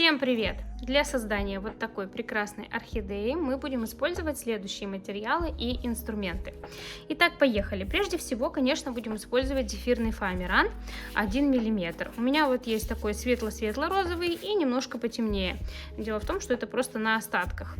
Всем привет! Для создания вот такой прекрасной орхидеи мы будем использовать следующие материалы и инструменты. Итак, поехали. Прежде всего, конечно, будем использовать зефирный фоамиран 1 мм. У меня вот есть такой светло-светло-розовый и немножко потемнее. Дело в том, что это просто на остатках.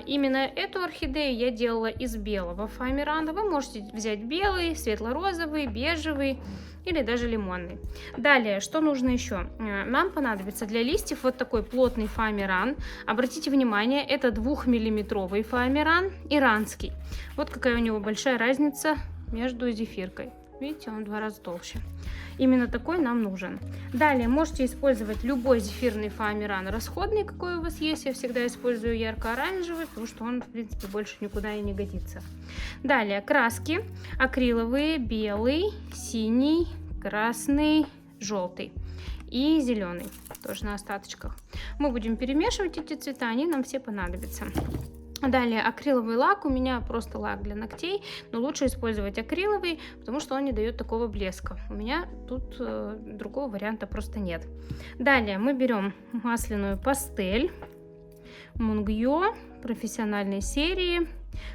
Именно эту орхидею я делала из белого фоамирана. Вы можете взять белый, светло-розовый, бежевый или даже лимонный. Далее, что нужно еще? Нам понадобится для листьев вот такой плотный фоамиран. Обратите внимание, это 2-миллиметровый фоамиран, иранский. Вот какая у него большая разница между зефиркой. Видите, он в 2 раза толще. Именно такой нам нужен. Далее, можете использовать любой зефирный фоамиран расходный, какой у вас есть. Я всегда использую ярко-оранжевый, потому что он, в принципе, больше никуда и не годится. Далее, краски акриловые: белый, синий, красный, желтый и зеленый, тоже на остаточках. Мы будем перемешивать эти цвета, они нам все понадобятся. Далее, акриловый лак. У меня просто лак для ногтей, но лучше использовать акриловый, потому что он не дает такого блеска. У меня тут другого варианта просто нет. Далее мы берем масляную пастель Мунгyo профессиональной серии.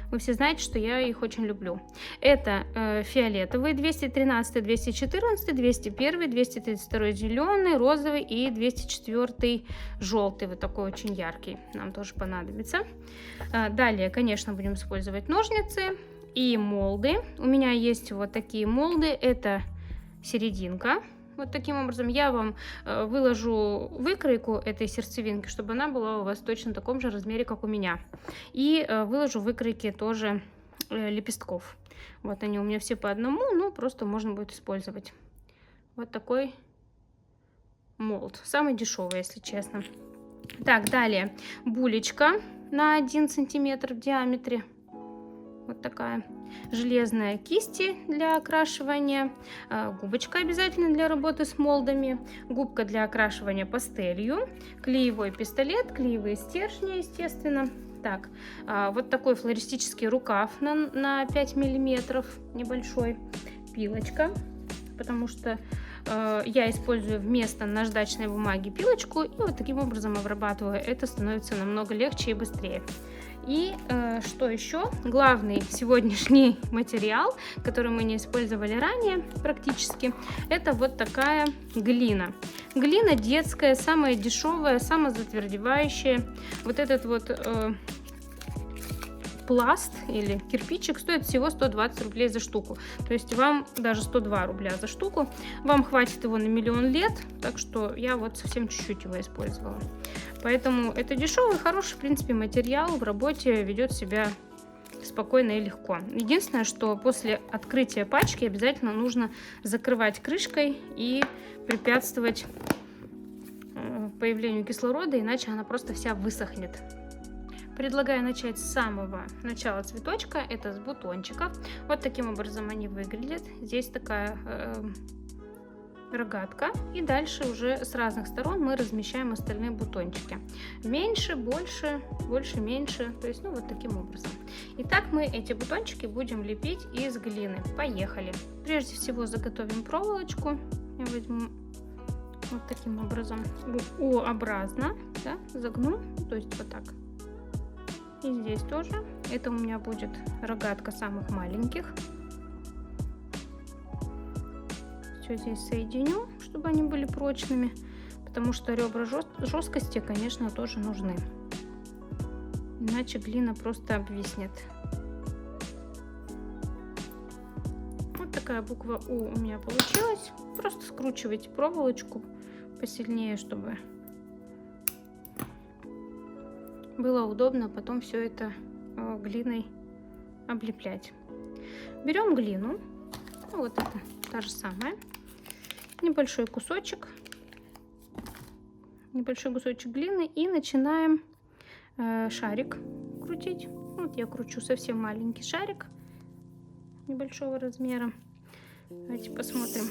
Вы все знаете, что я их очень люблю. Это фиолетовый 213, 214, 201, 232 зеленый, розовый и 204 желтый. Вот такой очень яркий. Нам тоже понадобится. Далее, конечно, будем использовать ножницы и молды. У меня есть вот такие молды. Это серединка. Вот таким образом я вам выложу выкройку этой сердцевинки, чтобы она была у вас точно в таком же размере, как у меня. И выложу выкройки тоже лепестков. Вот они у меня все по одному, но просто можно будет использовать. Вот такой молд. Самый дешевый, если честно. Так, далее булечка на 1 сантиметр в диаметре. Вот такая. Железная кисти для окрашивания, губочка обязательно для работы с молдами, губка для окрашивания пастелью, клеевой пистолет, клеевые стержни, естественно. Так, вот такой флористический рукав на 5 миллиметров, небольшой, пилочка, потому что я использую вместо наждачной бумаги пилочку и вот таким образом обрабатываю. Это становится намного легче и быстрее. И что еще? Главный сегодняшний материал, который мы не использовали ранее практически, это вот такая глина. Глина детская, самая дешевая, самозатвердевающая. Вот этот вот пласт или кирпичик стоит всего 120 рублей за штуку. То есть вам даже 102 рубля за штуку. Вам хватит его на миллион лет. Так что я вот совсем чуть-чуть его использовала. Поэтому это дешевый, хороший, в принципе, материал. В работе ведет себя спокойно и легко. Единственное, что после открытия пачки обязательно нужно закрывать крышкой и препятствовать появлению кислорода, иначе она просто вся высохнет. Предлагаю начать с самого начала цветочка, это с бутончиков. Вот таким образом они выглядят. Здесь такая рогатка, и дальше уже с разных сторон мы размещаем остальные бутончики. Меньше, больше, больше, меньше, то есть вот таким образом. Итак, мы эти бутончики будем лепить из глины. Поехали. Прежде всего заготовим проволочку. Я возьму вот таким образом U-образно, да, загну, то есть вот так. И здесь тоже. Это у меня будет рогатка самых маленьких. Все здесь соединю, чтобы они были прочными, потому что ребра жесткости, конечно, тоже нужны. Иначе глина просто обвиснет. Вот такая буква У у меня получилась. Просто скручивайте проволочку посильнее, чтобы было удобно потом все это глиной облеплять. Берем глину, вот это та же самая, небольшой кусочек глины и начинаем шарик крутить. Вот я кручу совсем маленький шарик небольшого размера. Давайте посмотрим.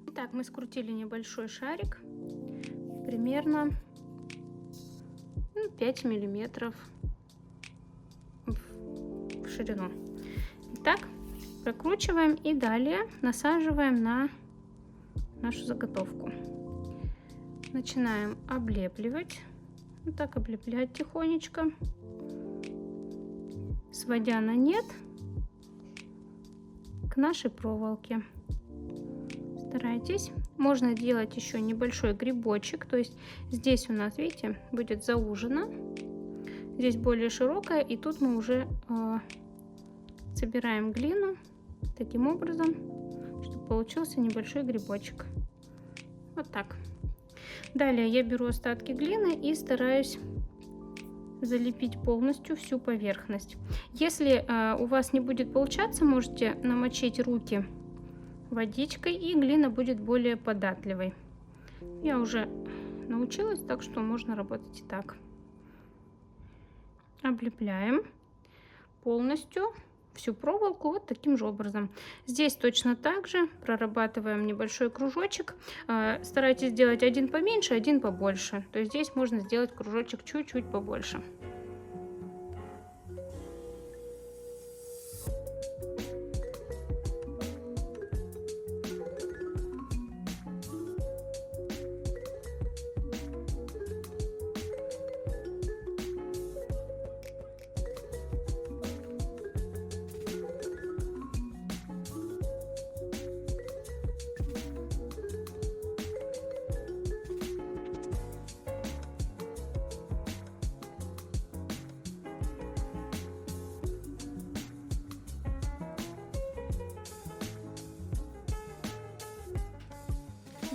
Итак, мы скрутили небольшой шарик, примерно 5 миллиметров в ширину. Итак, прокручиваем и далее насаживаем на нашу заготовку. Начинаем облепливать. Вот так облеплять тихонечко, сводя на нет к нашей проволоке. Старайтесь. Можно делать еще небольшой грибочек, то есть здесь у нас, видите, будет заужено, здесь более широкая, и тут мы уже собираем глину таким образом, чтобы получился небольшой грибочек. Вот так. Далее я беру остатки глины и стараюсь залепить полностью всю поверхность. Если у вас не будет получаться, можете намочить руки водичкой, и глина будет более податливой. Я уже научилась, так что можно работать и так. Облепляем полностью всю проволоку вот таким же образом. Здесь точно так же прорабатываем небольшой кружочек. Старайтесь сделать один поменьше, один побольше. То есть здесь можно сделать кружочек чуть-чуть побольше.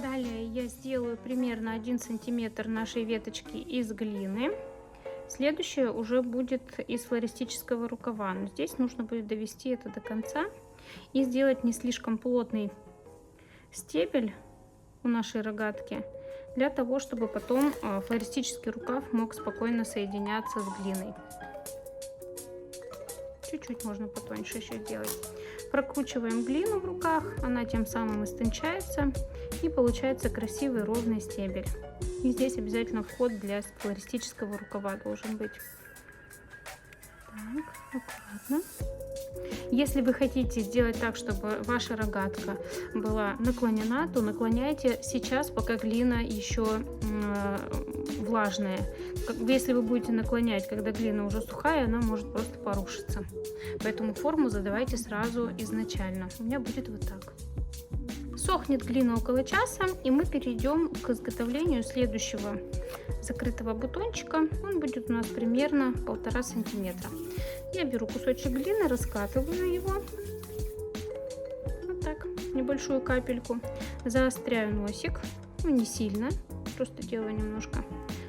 Далее я сделаю примерно 1 сантиметр нашей веточки из глины. Следующее уже будет из флористического рукава. Но здесь нужно будет довести это до конца и сделать не слишком плотный стебель у нашей рогатки, для того, чтобы потом флористический рукав мог спокойно соединяться с глиной. Чуть-чуть можно потоньше еще сделать. Прокручиваем глину в руках, она тем самым истончается, и получается красивый ровный стебель. И здесь обязательно вход для флористического рукава должен быть. Так, аккуратно. Если вы хотите сделать так, чтобы ваша рогатка была наклонена, то наклоняйте сейчас, пока глина еще влажная. Если вы будете наклонять, когда глина уже сухая, она может просто порушиться. Поэтому форму задавайте сразу изначально. У меня будет вот так. Сохнет глина около часа, и мы перейдем к изготовлению следующего закрытого бутончика. Он будет у нас примерно 1,5 сантиметра. Я беру кусочек глины, раскатываю его, вот так, небольшую капельку, заостряю носик, ну не сильно, просто делаю немножко,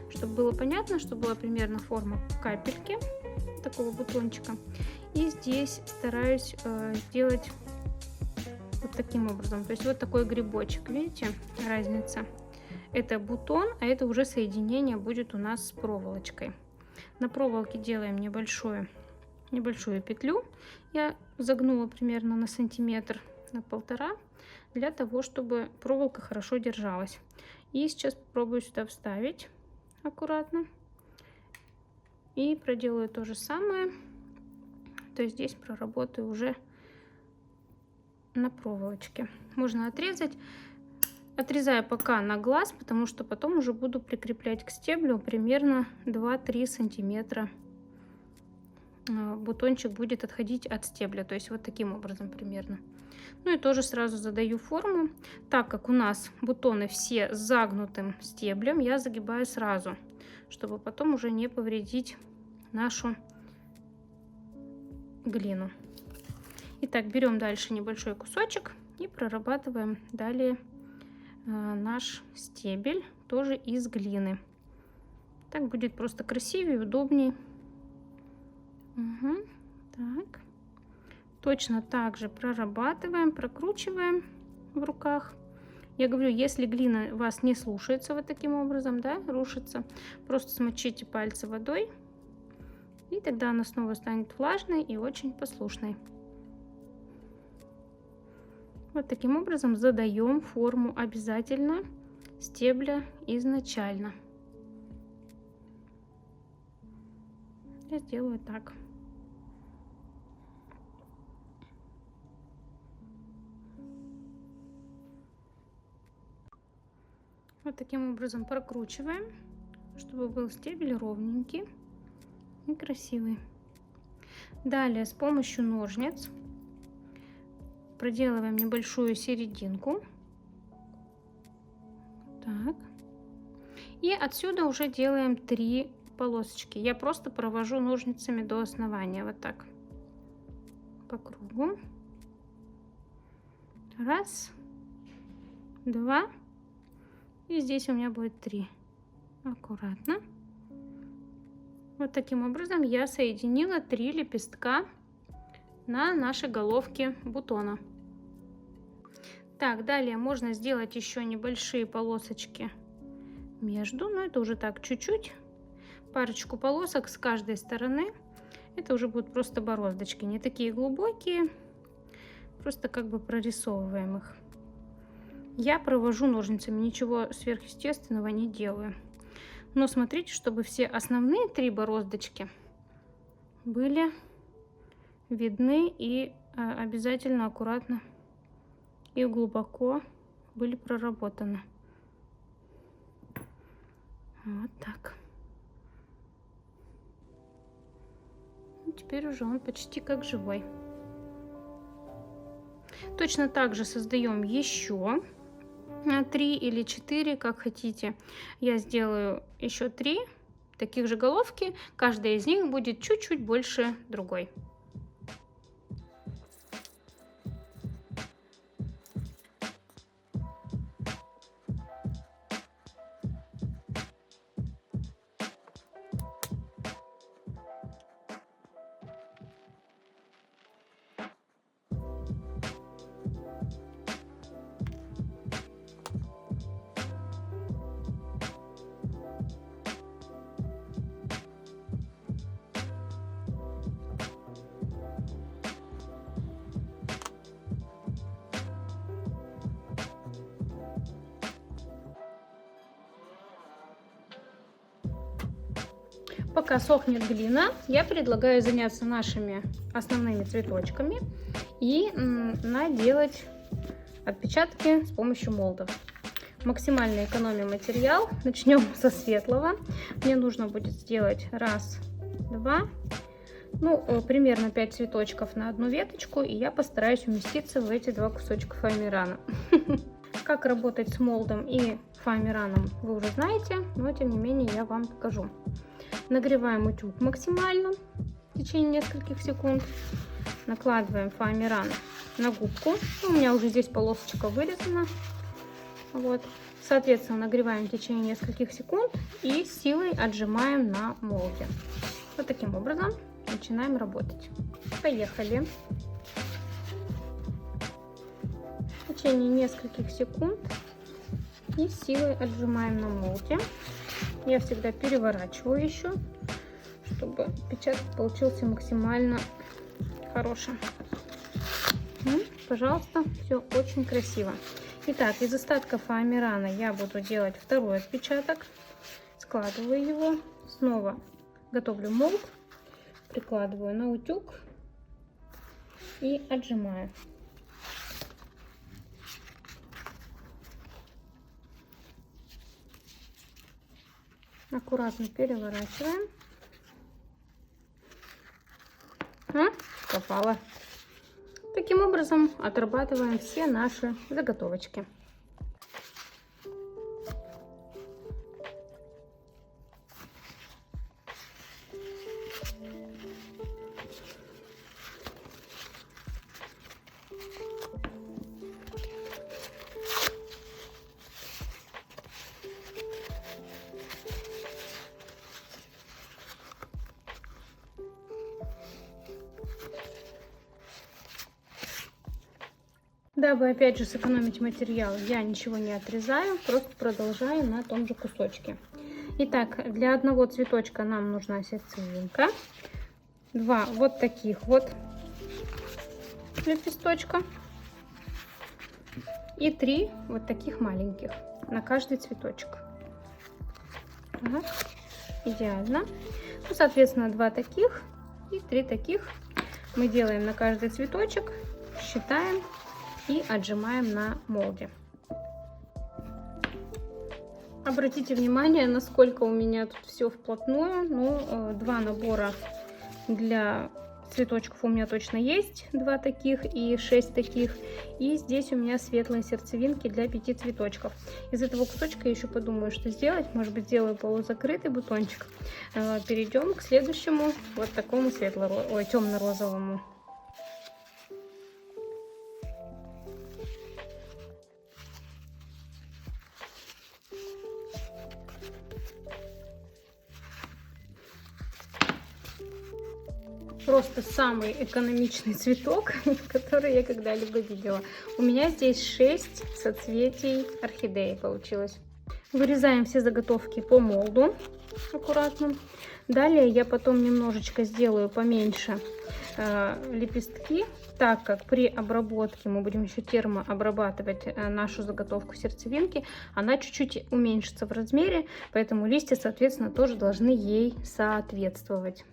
чтобы было понятно, что была примерно форма капельки такого бутончика. И здесь стараюсь сделать вот таким образом, то есть вот такой грибочек, видите, разница. Это бутон, а это уже соединение будет у нас с проволочкой. На проволоке делаем небольшую петлю. Я загнула примерно на сантиметр, на 1,5, для того, чтобы проволока хорошо держалась. И сейчас попробую сюда вставить аккуратно. И проделаю то же самое. То есть здесь проработаю уже на проволочке. Можно отрезать. Отрезаю пока на глаз, потому что потом уже буду прикреплять к стеблю примерно 2-3 сантиметра. Бутончик будет отходить от стебля, то есть вот таким образом примерно. Ну и тоже сразу задаю форму. Так как у нас бутоны все с загнутым стеблем, я загибаю сразу, чтобы потом уже не повредить нашу глину. Итак, берем дальше небольшой кусочек и прорабатываем далее наш стебель тоже из глины. Так будет просто красивее, удобней. Угу. Так. Точно так же прорабатываем, прокручиваем в руках. Я говорю, если глина вас не слушается вот таким образом, да, рушится, просто смочите пальцы водой, и тогда она снова станет влажной и очень послушной. Вот таким образом задаем форму обязательно стебля изначально. Я сделаю так. Вот таким образом прокручиваем, чтобы был стебель ровненький и красивый. Далее с помощью ножниц проделываем небольшую серединку. Так. И отсюда уже делаем 3 полосочки. Я просто провожу ножницами до основания. Вот так. По кругу. 1, 2. И здесь у меня будет 3. Аккуратно. Вот таким образом я соединила 3 лепестка на нашей головке бутона. Так, далее можно сделать еще небольшие полосочки между, но это уже так чуть-чуть, парочку полосок с каждой стороны. Это уже будут просто бороздочки, не такие глубокие, просто как бы прорисовываем их. Я провожу ножницами, ничего сверхъестественного не делаю. Но смотрите, чтобы все основные 3 бороздочки были видны и обязательно аккуратно и глубоко были проработаны. Вот так. И теперь уже он почти как живой. Точно так же создаем еще 3 или 4, как хотите. Я сделаю еще 3 таких же головки. Каждая из них будет чуть-чуть больше другой. Пока сохнет глина, я предлагаю заняться нашими основными цветочками и наделать отпечатки с помощью молдов. Максимально экономим материал. Начнем со светлого. Мне нужно будет сделать 1, 2, ну, примерно 5 цветочков на одну веточку, и я постараюсь уместиться в эти 2 кусочка фоамирана. Как работать с молдом и фоамираном вы уже знаете, но тем не менее я вам покажу. Нагреваем утюг максимально в течение нескольких секунд. Накладываем фоамиран на губку. У меня уже здесь полосочка вырезана. Вот. Соответственно, нагреваем в течение нескольких секунд и силой отжимаем на молде. Вот таким образом начинаем работать. Поехали. В течение нескольких секунд и силой отжимаем на молде. Я всегда переворачиваю еще, чтобы отпечаток получился максимально хорошим. Пожалуйста, все очень красиво. Итак, из остатков фоамирана я буду делать второй отпечаток. Складываю его, снова готовлю молд, прикладываю на утюг и отжимаю. Аккуратно переворачиваем. Попало. Таким образом отрабатываем все наши заготовочки. Дабы опять же сэкономить материал, я ничего не отрезаю, просто продолжаю на том же кусочке. Итак, для одного цветочка нам нужна сердцевинка, 2 вот таких вот лепесточка и 3 вот таких маленьких на каждый цветочек. Так, идеально. Ну, соответственно, 2 таких и 3 таких мы делаем на каждый цветочек, считаем и отжимаем на молде. Обратите внимание, насколько у меня тут все вплотную. Ну, 2 набора для цветочков у меня точно есть, 2 таких и 6 таких. И здесь у меня светлые сердцевинки для 5 цветочков. Из этого кусочка я еще подумаю, что сделать. Может быть, сделаю полузакрытый бутончик. Перейдем к следующему, вот такому темно-розовому. Просто самый экономичный цветок, который я когда-либо видела. У меня здесь 6 соцветий орхидеи получилось. Вырезаем все заготовки по молду аккуратно. Далее я потом немножечко сделаю поменьше лепестки, так как при обработке мы будем еще термообрабатывать нашу заготовку сердцевинки. Она чуть-чуть уменьшится в размере, поэтому листья, соответственно, тоже должны ей соответствовать.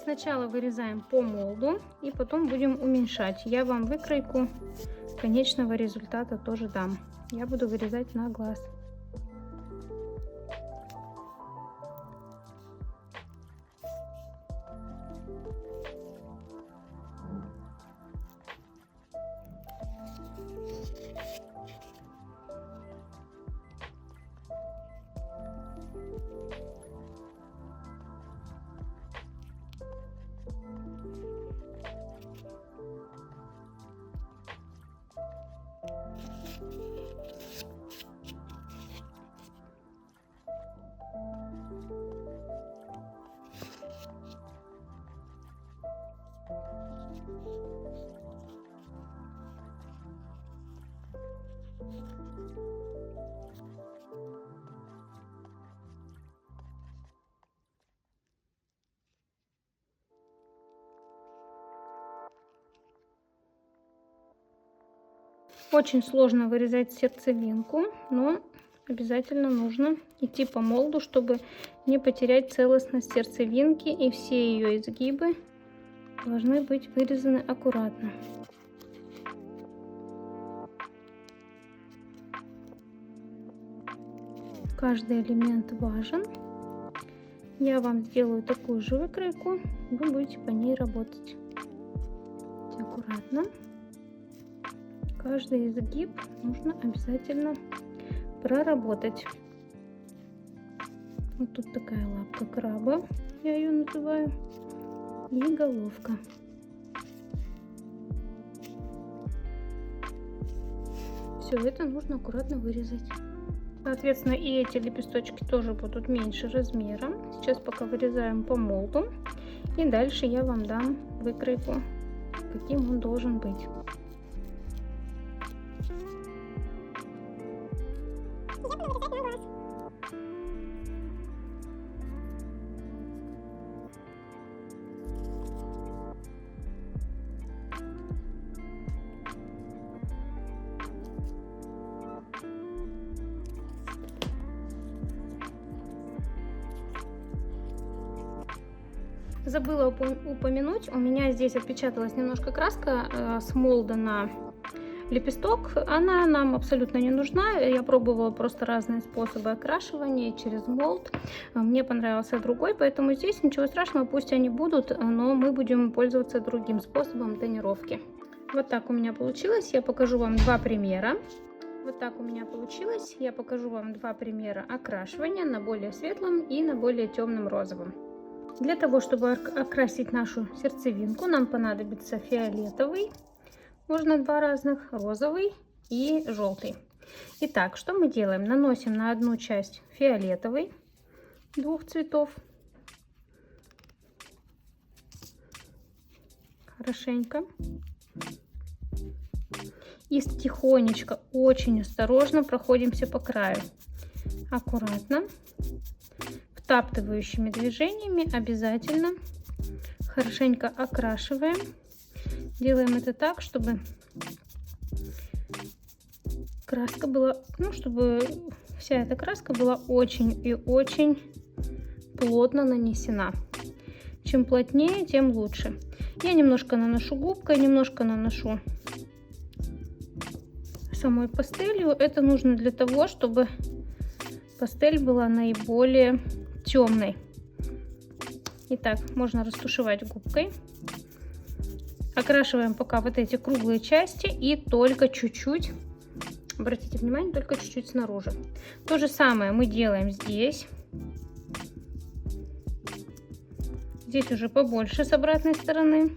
Сначала вырезаем по молду и потом будем уменьшать. Я вам выкройку конечного результата тоже дам. Я буду вырезать на глаз. Очень сложно вырезать сердцевинку, но обязательно нужно идти по молду, чтобы не потерять целостность сердцевинки, и все ее изгибы должны быть вырезаны аккуратно. Каждый элемент важен. Я вам сделаю такую же выкройку, вы будете по ней работать. Аккуратно. Каждый изгиб нужно обязательно проработать. Вот тут такая лапка краба, я ее называю, и головка. Все это нужно аккуратно вырезать. Соответственно, и эти лепесточки тоже будут меньше размером. Сейчас пока вырезаем по молду, и дальше я вам дам выкройку, каким он должен быть. Забыла упомянуть, у меня здесь отпечаталась немножко краска с молда на лепесток. Она нам абсолютно не нужна. Я пробовала просто разные способы окрашивания через молд. Мне понравился другой, поэтому здесь ничего страшного, пусть они будут, но мы будем пользоваться другим способом тонировки. Вот так у меня получилось. Я покажу вам 2 примера. Вот так у меня получилось. Я покажу вам 2 примера окрашивания на более светлом и на более темном розовом. Для того, чтобы окрасить нашу сердцевинку, нам понадобится фиолетовый, можно 2 разных, розовый и желтый. Итак, что мы делаем? Наносим на одну часть фиолетовый 2 цветов. Хорошенько. И тихонечко, очень осторожно проходимся по краю. Аккуратно. Втаптывающими движениями обязательно хорошенько окрашиваем. Делаем это так, чтобы краска была, чтобы вся эта краска была очень и очень плотно нанесена. Чем плотнее, тем лучше. Я немножко наношу губкой, немножко наношу самой пастелью. Это нужно для того, чтобы пастель была наиболее темной. Итак, можно растушевать губкой. Окрашиваем пока вот эти круглые части и только чуть-чуть, обратите внимание, только чуть-чуть снаружи. То же самое мы делаем здесь. Здесь уже побольше с обратной стороны.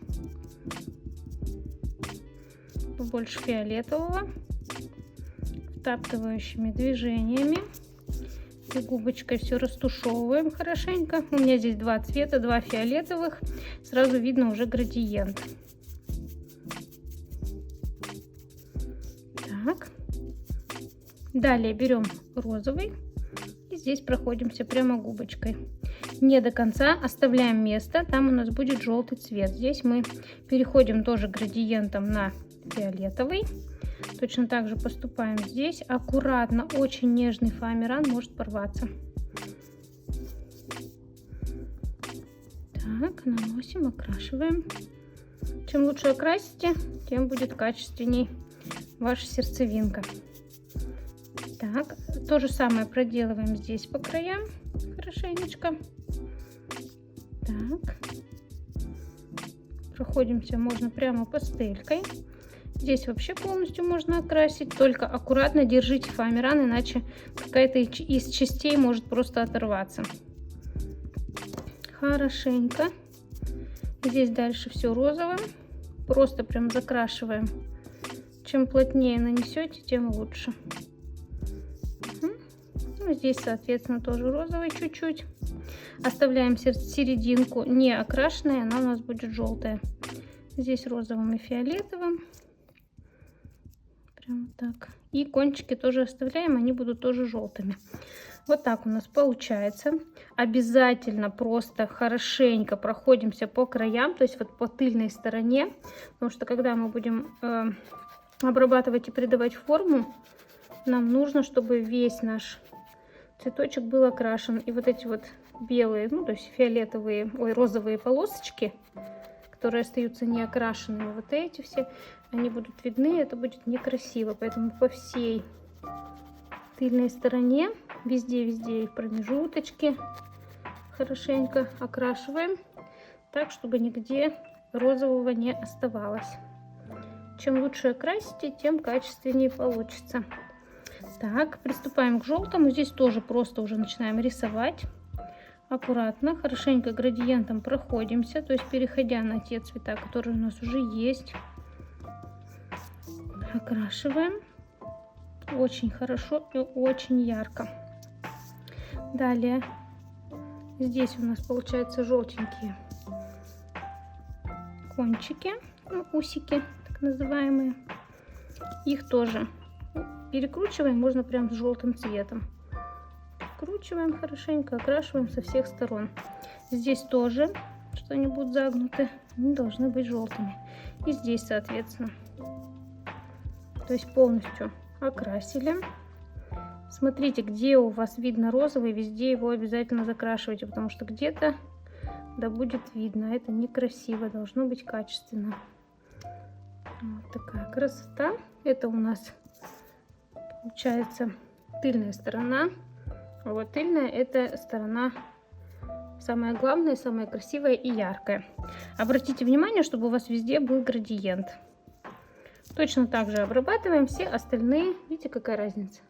Побольше фиолетового. Втаптывающими движениями. И губочкой все растушевываем хорошенько. У меня здесь два цвета, два фиолетовых. Сразу видно уже градиент. Так. Далее берем розовый. И здесь проходимся прямо губочкой. Не до конца, оставляем место. Там у нас будет желтый цвет. Здесь мы переходим тоже градиентом на фиолетовый. Точно так же поступаем здесь. Аккуратно, очень нежный фоамиран может порваться. Так, наносим, окрашиваем. Чем лучше окрасите, тем будет качественней ваша сердцевинка. Так, то же самое проделываем здесь по краям хорошенечко. Так, проходимся можно прямо пастелькой. Здесь вообще полностью можно окрасить, только аккуратно держите фоамиран, иначе какая-то из частей может просто оторваться. Хорошенько. Здесь дальше все розовым. Просто прям закрашиваем. Чем плотнее нанесете, тем лучше. Ну, здесь, соответственно, тоже розовый чуть-чуть. Оставляем серединку не окрашенной, она у нас будет желтая. Здесь розовым и фиолетовым. Прям так. И кончики тоже оставляем, они будут тоже желтыми. Вот так у нас получается. Обязательно просто хорошенько проходимся по краям, то есть вот по тыльной стороне, потому что когда мы будем обрабатывать и придавать форму, нам нужно, чтобы весь наш цветочек был окрашен. И вот эти вот белые, ну то есть фиолетовые, розовые полосочки, которые остаются не окрашенными, вот эти все, они будут видны, это будет некрасиво. Поэтому по всей тыльной стороне, везде их промежуточки хорошенько окрашиваем, так, чтобы нигде розового не оставалось. Чем лучше окрасите, тем качественнее получится. Так, приступаем к желтому. Здесь тоже просто уже начинаем рисовать. Аккуратно, хорошенько градиентом проходимся, то есть переходя на те цвета, которые у нас уже есть. Окрашиваем очень хорошо и очень ярко. Далее здесь у нас получаются желтенькие кончики, ну, усики так называемые. Их тоже перекручиваем, можно прям с желтым цветом. Вкручиваем хорошенько, окрашиваем со всех сторон. Здесь тоже, что они будут загнуты, они должны быть желтыми. И здесь, соответственно. То есть полностью окрасили. Смотрите, где у вас видно розовый, везде его обязательно закрашивайте, потому что где-то да будет видно. Это некрасиво, должно быть качественно. Вот такая красота. Это у нас получается тыльная сторона. А вот тыльная — это сторона самая главная, самая красивая и яркая. Обратите внимание, чтобы у вас везде был градиент. Точно так же обрабатываем все остальные. Видите, какая разница?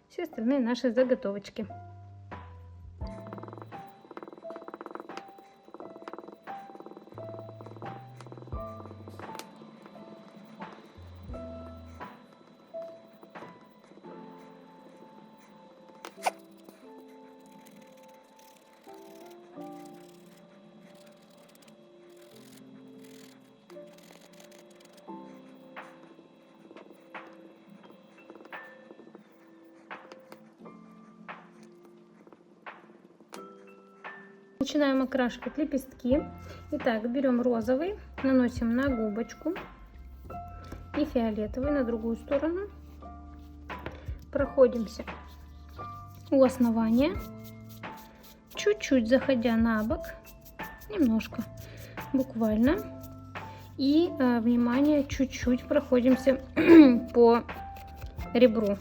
Все остальные наши заготовочки. Начинаем окрашивать лепестки. Итак, берем розовый, наносим на губочку и фиолетовый на другую сторону. Проходимся у основания, чуть-чуть заходя на бок, немножко, буквально. И, внимание, чуть-чуть проходимся по ребру,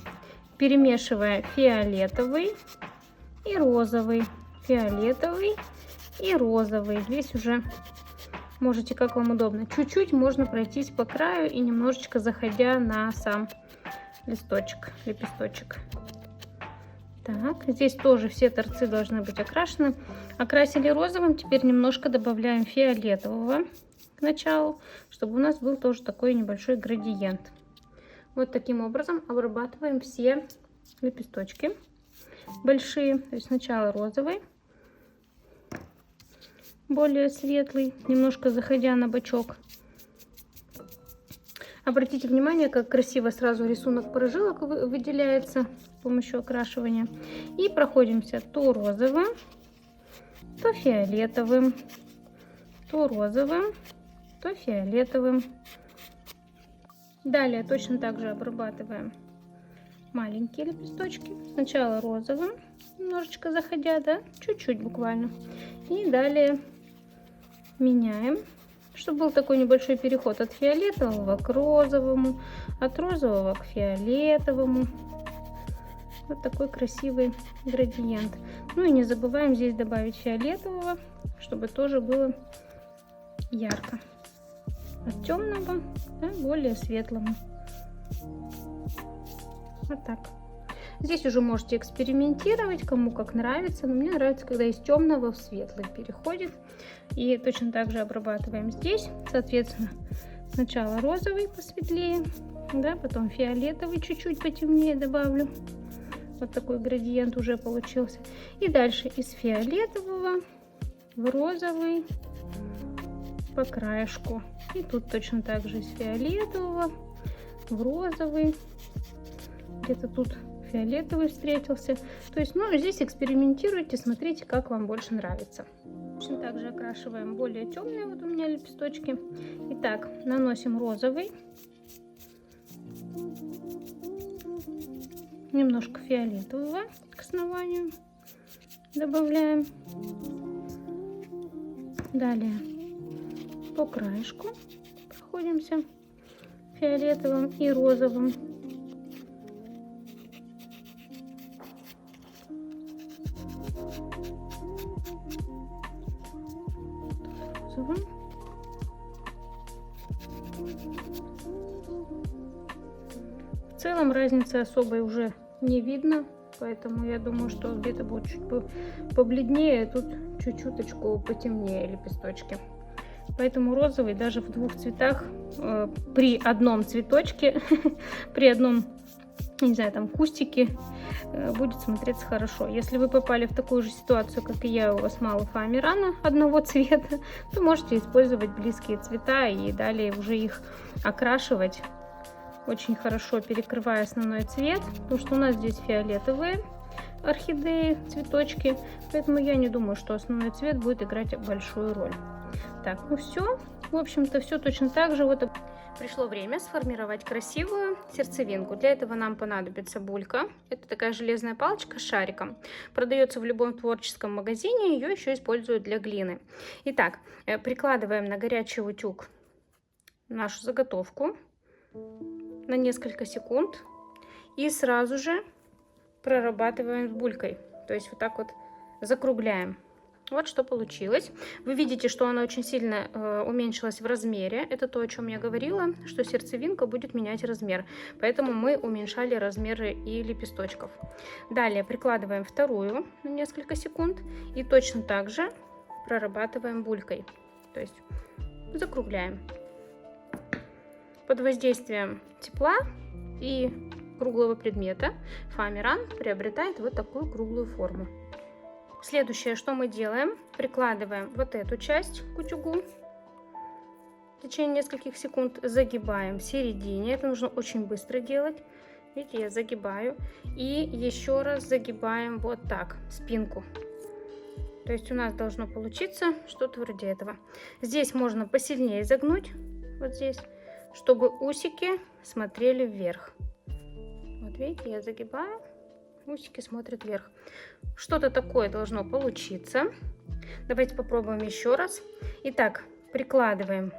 перемешивая фиолетовый и розовый, фиолетовый и розовый. Здесь уже можете, как вам удобно. Чуть-чуть можно пройтись по краю и немножечко заходя на сам лепесточек. Так, здесь тоже все торцы должны быть окрашены. Окрасили розовым, теперь немножко добавляем фиолетового к началу, чтобы у нас был тоже такой небольшой градиент. Вот таким образом обрабатываем все лепесточки большие. То есть сначала розовый, более светлый, немножко заходя на бочок. Обратите внимание, как красиво сразу рисунок прожилок выделяется с помощью окрашивания. И проходимся то розовым, то фиолетовым, то розовым, то фиолетовым. Далее точно так же обрабатываем маленькие лепесточки. Сначала розовым, немножечко заходя, да, чуть-чуть буквально. И далее меняем, чтобы был такой небольшой переход от фиолетового к розовому, от розового к фиолетовому. Вот такой красивый градиент. Ну и не забываем здесь добавить фиолетового, чтобы тоже было ярко. От темного, да, более светлому. Вот так. Здесь уже можете экспериментировать, кому как нравится. Но мне нравится, когда из темного в светлый переходит. И точно так же обрабатываем здесь. Соответственно, сначала розовый посветлее, да, потом фиолетовый чуть-чуть потемнее добавлю. Вот такой градиент уже получился. И дальше из фиолетового в розовый по краешку. И тут точно так же из фиолетового в розовый. Где-то тут фиолетовый встретился. То есть, ну, здесь экспериментируйте, смотрите, как вам больше нравится. Точно так же окрашиваем более темные вот у меня лепесточки. Итак, наносим розовый. Немножко фиолетового к основанию добавляем. Далее по краешку проходимся фиолетовым и розовым. Розовым. В целом разницы особой уже не видно, поэтому я думаю, что где-то будет чуть побледнее, тут чуть-чуточку потемнее лепесточки. Поэтому розовый даже в двух цветах при одном цветочке, при одном, не знаю, там кустике будет смотреться хорошо. Если вы попали в такую же ситуацию, как и я, у вас мало фоамирана одного цвета, то можете использовать близкие цвета и далее уже их окрашивать очень хорошо, перекрывая основной цвет, потому что у нас здесь фиолетовые орхидеи, цветочки, поэтому я не думаю, что основной цвет будет играть большую роль. Так, ну все, в общем-то, все точно так же. Вот пришло время сформировать красивую сердцевинку. Для этого нам понадобится булька. Это такая железная палочка с шариком. Продается в любом творческом магазине, ее еще используют для глины. Итак, прикладываем на горячий утюг нашу заготовку на несколько секунд и сразу же прорабатываем с булькой. То есть вот так вот закругляем. Вот что получилось. Вы видите, что она очень сильно уменьшилась в размере. Это то, о чем я говорила, что сердцевинка будет менять размер. Поэтому мы уменьшали размеры и лепесточков. Далее прикладываем вторую на несколько секунд и точно так же прорабатываем булькой. То есть закругляем. Под воздействием тепла и круглого предмета фоамиран приобретает вот такую круглую форму. Следующее, что мы делаем, прикладываем вот эту часть к утюгу. В течение нескольких секунд загибаем в середине. Это нужно очень быстро делать. Видите, я загибаю. И еще раз загибаем вот так, спинку. То есть у нас должно получиться что-то вроде этого. Здесь можно посильнее загнуть, вот здесь, чтобы усики смотрели вверх. Вот видите, я загибаю. Усики смотрят вверх. Что-то такое должно получиться. Давайте попробуем еще раз. Итак, прикладываем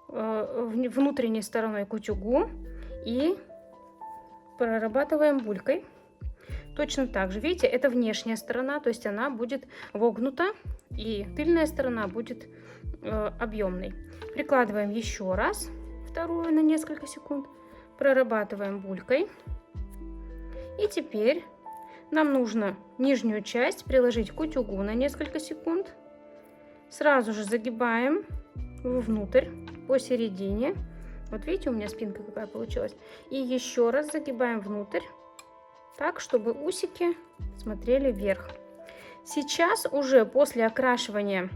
внутренней стороной к утюгу и прорабатываем булькой. Точно так же, видите, это внешняя сторона, то есть она будет вогнута, и тыльная сторона будет объемной. Прикладываем еще раз, вторую на несколько секунд, прорабатываем булькой. И теперь нам нужно нижнюю часть приложить к утюгу на несколько секунд. Сразу же загибаем вовнутрь, посередине. Вот видите, у меня спинка какая получилась. И еще раз загибаем внутрь, так, чтобы усики смотрели вверх. Сейчас уже после окрашивания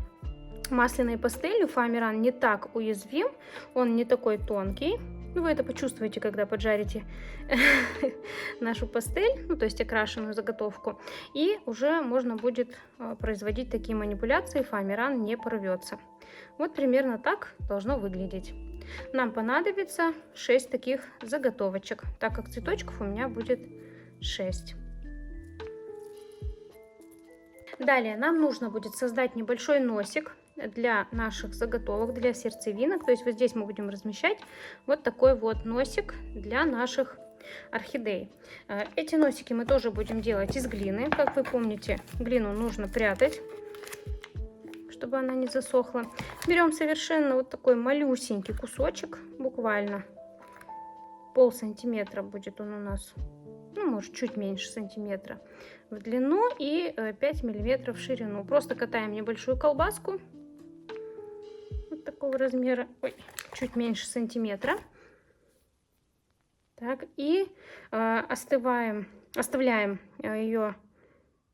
масляной пастелью фоамиран не так уязвим, он не такой тонкий. Ну, вы это почувствуете, когда поджарите нашу пастель, ну, то есть окрашенную заготовку. И уже можно будет производить такие манипуляции, фоамиран не порвется. Вот примерно так должно выглядеть. Нам понадобится 6 таких заготовочек, так как цветочков у меня будет 6. Далее нам нужно будет создать небольшой носик для наших заготовок, для сердцевинок. То есть вот здесь мы будем размещать вот такой вот носик для наших орхидей. Эти носики мы тоже будем делать из глины. Как вы помните, глину нужно прятать, чтобы она не засохла. Берем совершенно вот такой малюсенький кусочек, буквально полсантиметра будет он у нас, ну, может, чуть меньше сантиметра в длину и 5 миллиметров в ширину. Просто катаем небольшую колбаску вот такого размера, ой, чуть меньше сантиметра. Так, и оставляем ее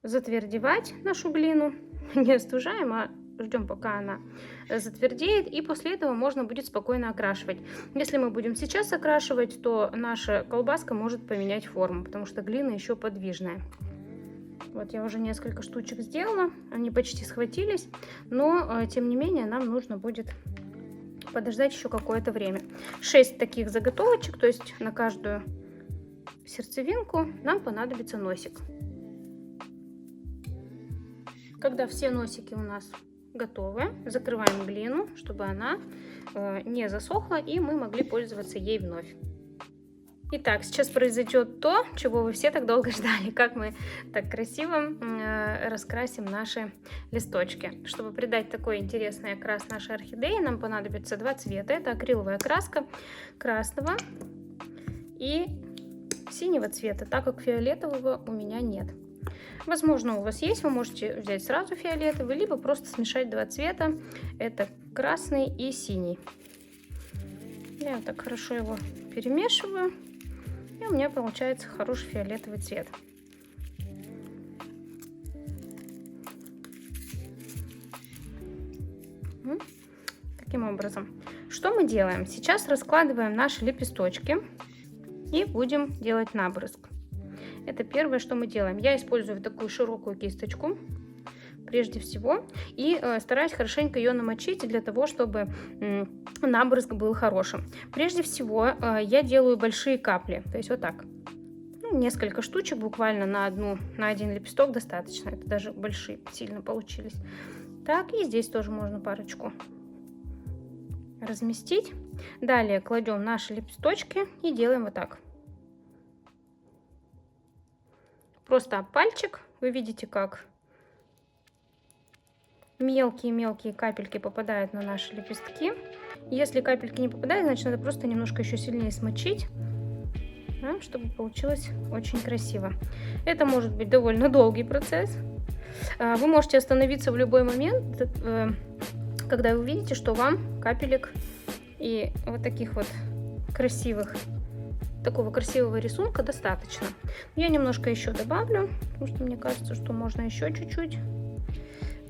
затвердевать, нашу глину. Не остужаем, а ждем, пока она затвердеет, и после этого можно будет спокойно окрашивать. Если мы будем сейчас окрашивать, то наша колбаска может поменять форму, потому что глина еще подвижная. Вот я уже несколько штучек сделала, они почти схватились, но тем не менее нам нужно будет подождать еще какое-то время. 6 таких заготовочек, то есть на каждую сердцевинку нам понадобится носик. Когда все носики у нас готовы, закрываем глину, чтобы она не засохла, и мы могли пользоваться ей вновь. Итак, сейчас произойдет то, чего вы все так долго ждали, как мы так красиво раскрасим наши листочки. Чтобы придать такой интересный окрас нашей орхидеи, нам понадобится 2 цвета. Это акриловая краска красного и синего цвета, так как фиолетового у меня нет. Возможно, у вас есть, вы можете взять сразу фиолетовый, либо просто смешать 2 цвета. Это красный и синий. Я вот так хорошо его перемешиваю, и у меня получается хороший фиолетовый цвет. Таким образом, что мы делаем? Сейчас раскладываем наши лепесточки и будем делать набрызг. Это первое, что мы делаем. Я использую такую широкую кисточку, прежде всего, и стараюсь хорошенько ее намочить для того, чтобы набрызг был хорошим. Прежде всего, я делаю большие капли, то есть вот так. Ну, несколько штучек, буквально на один лепесток достаточно. Это даже большие сильно получились. Так, и здесь тоже можно парочку разместить. Далее кладем наши лепесточки и делаем вот так. Просто об пальчик. Вы видите, как мелкие-мелкие капельки попадают на наши лепестки. Если капельки не попадают, значит, надо просто немножко еще сильнее смочить, да, чтобы получилось очень красиво. Это может быть довольно долгий процесс. Вы можете остановиться в любой момент, когда вы увидите, что вам капелек и вот таких вот такого красивого рисунка достаточно. Я немножко еще добавлю, потому что мне кажется, что можно еще чуть-чуть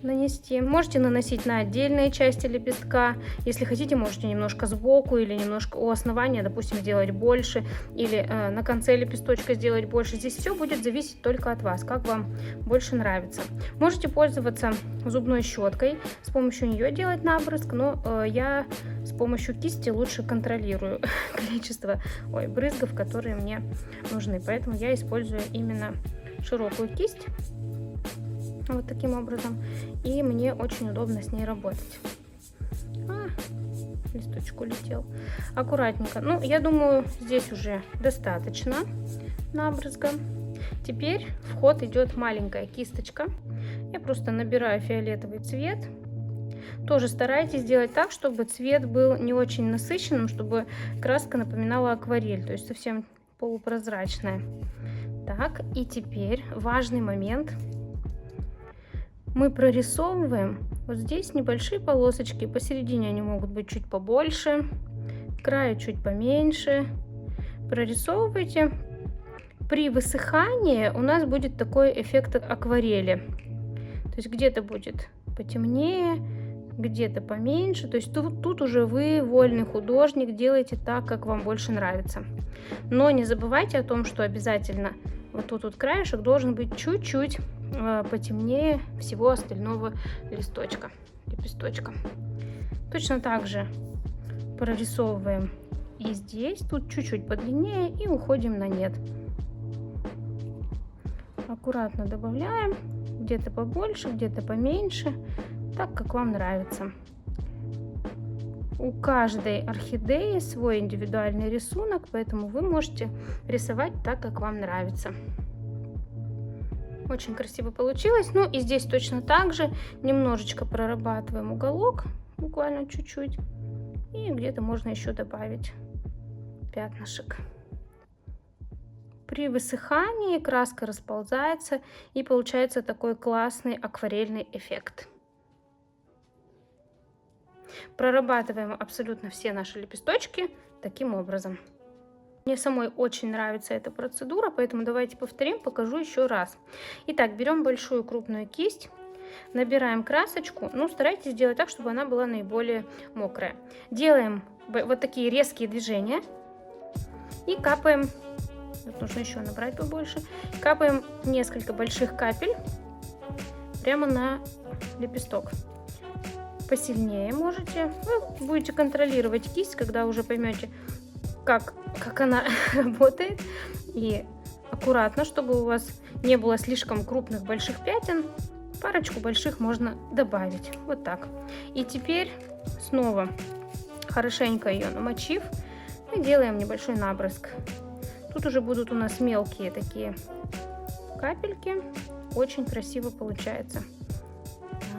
нанести. Можете наносить на отдельные части лепестка. Если хотите, можете немножко сбоку или немножко у основания, допустим, сделать больше, или на конце лепесточка сделать больше. Здесь все будет зависеть только от вас, как вам больше нравится. Можете пользоваться зубной щеткой, с помощью нее делать набрызг, но я с помощью кисти лучше контролирую количество брызгов, которые мне нужны. Поэтому я использую именно широкую кисть. вот таким образом, и мне очень удобно с ней работать. Листочек улетел. Аккуратненько. Ну, я думаю, здесь уже достаточно набрызга. Теперь в ход идет маленькая кисточка. Я просто набираю фиолетовый цвет. Тоже старайтесь сделать так, чтобы цвет был не очень насыщенным, чтобы краска напоминала акварель, то есть совсем полупрозрачная. Так, и теперь важный момент. Мы прорисовываем вот здесь небольшие полосочки, посередине они могут быть чуть побольше, краю чуть поменьше. Прорисовывайте. При высыхании у нас будет такой эффект акварели. То есть где-то будет потемнее, где-то поменьше. То есть тут уже вы, вольный художник, делаете так, как вам больше нравится. Но не забывайте о том, что обязательно вот тут вот краешек должен быть чуть-чуть потемнее всего остального лепесточка. Точно так же прорисовываем и здесь, тут чуть-чуть подлиннее, и уходим на нет. Аккуратно добавляем, где-то побольше, где-то поменьше, так как вам нравится. У каждой орхидеи свой индивидуальный рисунок, поэтому вы можете рисовать так, как вам нравится. Очень красиво получилось. Ну и здесь точно так же немножечко прорабатываем уголок, буквально чуть-чуть, и где-то можно еще добавить пятнышек. При высыхании краска расползается и получается такой классный акварельный эффект. Прорабатываем абсолютно все наши лепесточки таким образом. Мне самой очень нравится эта процедура, поэтому давайте повторим, покажу еще раз. Итак, берем большую крупную кисть, набираем красочку, ну старайтесь сделать так, чтобы она была наиболее мокрая. Делаем вот такие резкие движения и капаем, вот нужно еще набрать побольше, капаем несколько больших капель прямо на лепесток. Посильнее можете, вы будете контролировать кисть, когда уже поймете, как она работает, и аккуратно, чтобы у вас не было слишком крупных больших пятен, парочку больших можно добавить, вот так. И теперь снова хорошенько ее намочив, мы делаем небольшой набрызг. Тут уже будут у нас мелкие такие капельки, очень красиво получается.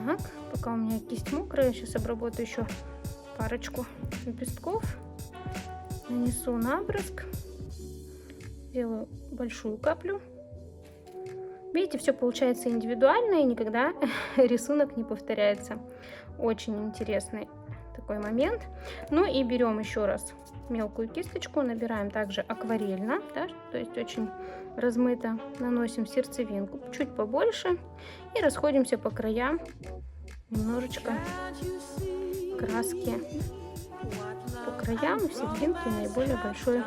Так, пока у меня кисть мокрая, сейчас обработаю еще парочку лепестков. Нанесу набрызг, делаю большую каплю. Видите, все получается индивидуально, и никогда рисунок не повторяется. Очень интересный такой момент. Ну и берем еще раз мелкую кисточку, набираем также акварельно, да, то есть очень размыто, наносим сердцевинку чуть побольше и расходимся по краям, немножечко краски по краям, и в серединке наиболее большое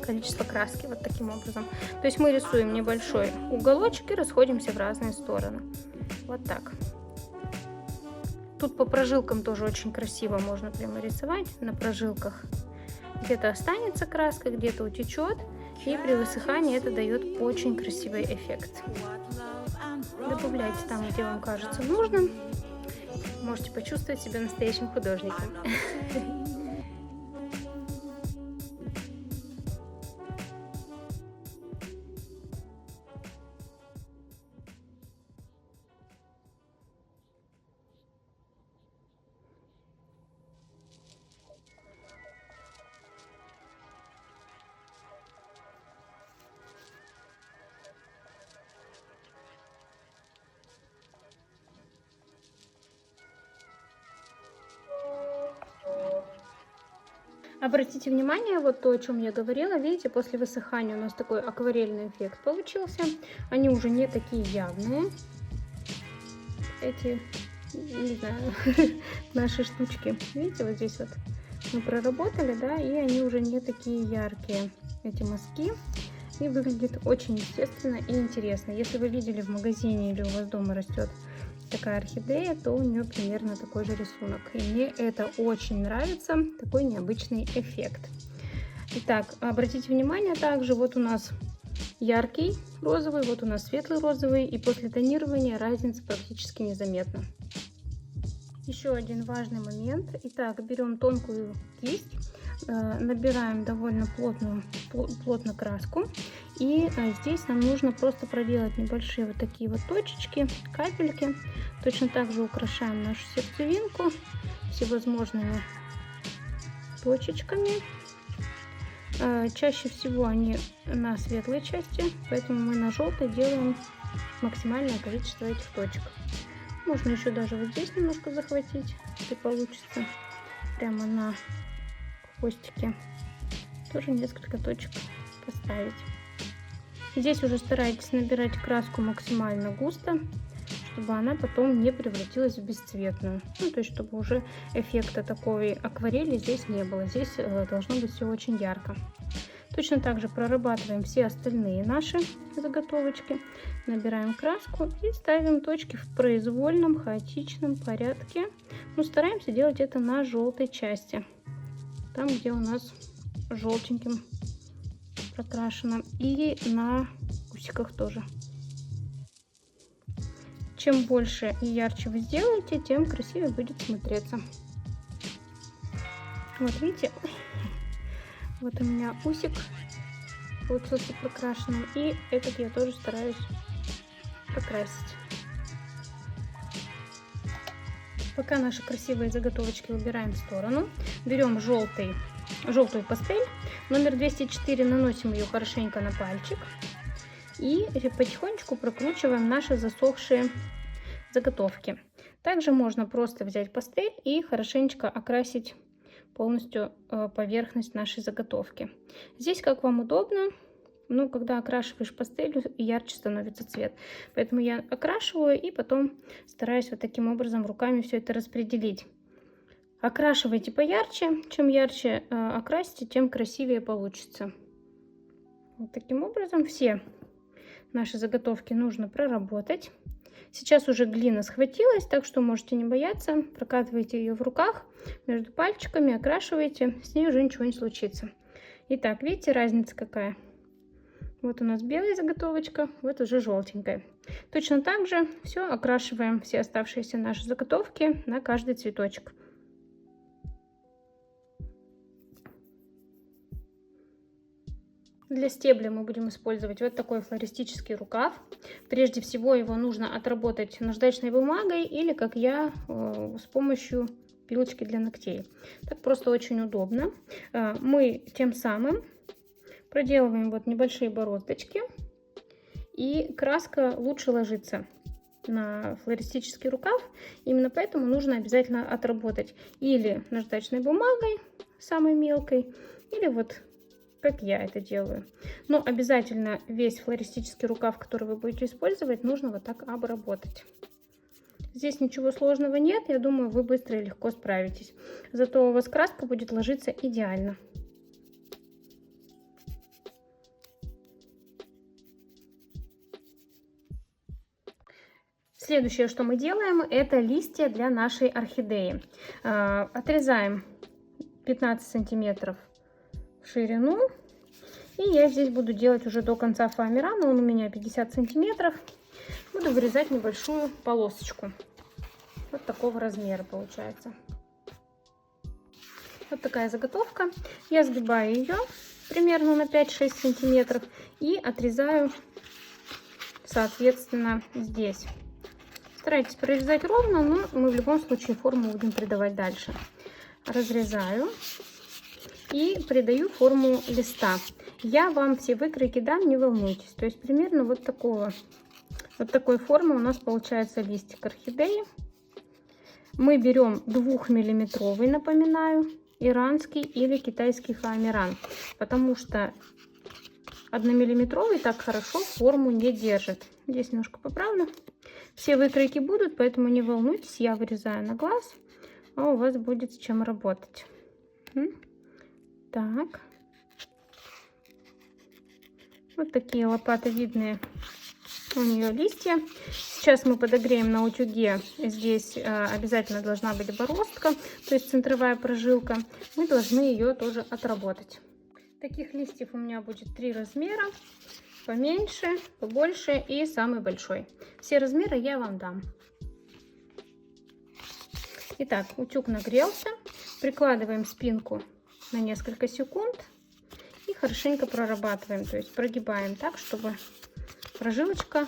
количество краски, вот таким образом. То есть мы рисуем небольшой уголочек и расходимся в разные стороны, вот так. Тут по прожилкам тоже очень красиво можно прямо рисовать, на прожилках где-то останется краска, где-то утечет, и при высыхании это дает очень красивый эффект. Добавляйте там, где вам кажется нужным. Можете почувствовать себя настоящим художником. Обратите внимание, вот то, о чем я говорила, видите, после высыхания у нас такой акварельный эффект получился. Они уже не такие явные. Эти, не знаю, наши штучки. Видите, вот здесь вот мы проработали, да, и они уже не такие яркие, эти мазки. И выглядит очень естественно и интересно. Если вы видели в магазине или у вас дома растет такая орхидея, то у нее примерно такой же рисунок. И мне это очень нравится, такой необычный эффект. Итак, обратите внимание также, вот у нас яркий розовый, вот у нас светлый розовый, и после тонирования разница практически незаметна. Еще один важный момент. Итак, берем тонкую кисть, набираем довольно плотно краску, и здесь нам нужно просто проделать небольшие вот такие вот точечки, капельки. Точно так же украшаем нашу сердцевинку всевозможными точечками. Чаще всего они на светлой части, поэтому мы на желтой делаем максимальное количество этих точек. Можно еще даже вот здесь немножко захватить, если получится, прямо на хвостике. Тоже несколько точек поставить. Здесь уже старайтесь набирать краску максимально густо, чтобы она потом не превратилась в бесцветную. Ну, то есть, чтобы уже эффекта такой акварели здесь не было. Здесь должно быть все очень ярко. Точно так же прорабатываем все остальные наши заготовочки. Набираем краску и ставим точки в произвольном, хаотичном порядке. Но стараемся делать это на желтой части. Там, где у нас желтеньким прокрашено. И на усиках тоже. Чем больше и ярче вы сделаете, тем красивее будет смотреться. Вот видите, вот у меня усик получился прокрашенным, и этот я тоже стараюсь прокрасить. Пока наши красивые заготовочки убираем в сторону, берем желтую пастель, номер 204, наносим ее хорошенько на пальчик и потихонечку прокручиваем наши засохшие заготовки. Также можно просто взять пастель и хорошенечко окрасить полностью поверхность нашей заготовки. Здесь как вам удобно, но когда окрашиваешь пастелью, ярче становится цвет. Поэтому я окрашиваю и потом стараюсь вот таким образом руками все это распределить. Окрашивайте поярче. Чем ярче окрасите, тем красивее получится. Вот таким образом все наши заготовки нужно проработать. Сейчас уже глина схватилась, так что можете не бояться. Прокатывайте ее в руках, между пальчиками, окрашивайте. С ней уже ничего не случится. Итак, видите, разница какая? Вот у нас белая заготовочка, вот уже желтенькая. Точно так же все окрашиваем, все оставшиеся наши заготовки на каждый цветочек. Для стебля мы будем использовать вот такой флористический рукав. Прежде всего его нужно отработать наждачной бумагой или, как я, с помощью пилочки для ногтей. Так просто очень удобно. Мы тем самым проделываем вот небольшие бороздочки, и краска лучше ложится на флористический рукав. Именно поэтому нужно обязательно отработать или наждачной бумагой, самой мелкой, или вот как я это делаю. Но обязательно весь флористический рукав, который вы будете использовать, нужно вот так обработать. Здесь ничего сложного нет, я думаю, вы быстро и легко справитесь. Зато у вас краска будет ложиться идеально. Следующее, что мы делаем, это листья для нашей орхидеи. Отрезаем 15 сантиметров в ширину. И я здесь буду делать уже до конца фоамирана, он у меня 50 сантиметров. Буду вырезать небольшую полосочку. Вот такого размера получается. Вот такая заготовка. Я сгибаю ее примерно на 5-6 сантиметров и отрезаю, соответственно, здесь. Старайтесь прорезать ровно, но мы в любом случае форму будем придавать дальше. Разрезаю и придаю форму листа. Я вам все выкройки дам, не волнуйтесь. То есть примерно вот такой формы у нас получается листик орхидеи. Мы берем 2-миллиметровый, напоминаю, иранский или китайский фоамиран, потому что 1-миллиметровый так хорошо форму не держит. Здесь немножко поправлю. Все выкройки будут, поэтому не волнуйтесь, я вырезаю на глаз, а у вас будет с чем работать. Так. Вот такие лопатовидные у нее листья. Сейчас мы подогреем на утюге. Здесь обязательно должна быть бороздка, то есть центровая прожилка. Мы должны ее тоже отработать. Таких листьев у меня будет 3 размера. поменьше, побольше и самый большой. Все размеры я вам дам. Итак, утюг нагрелся. Прикладываем спинку на несколько секунд и хорошенько прорабатываем, то есть прогибаем так, чтобы прожилочка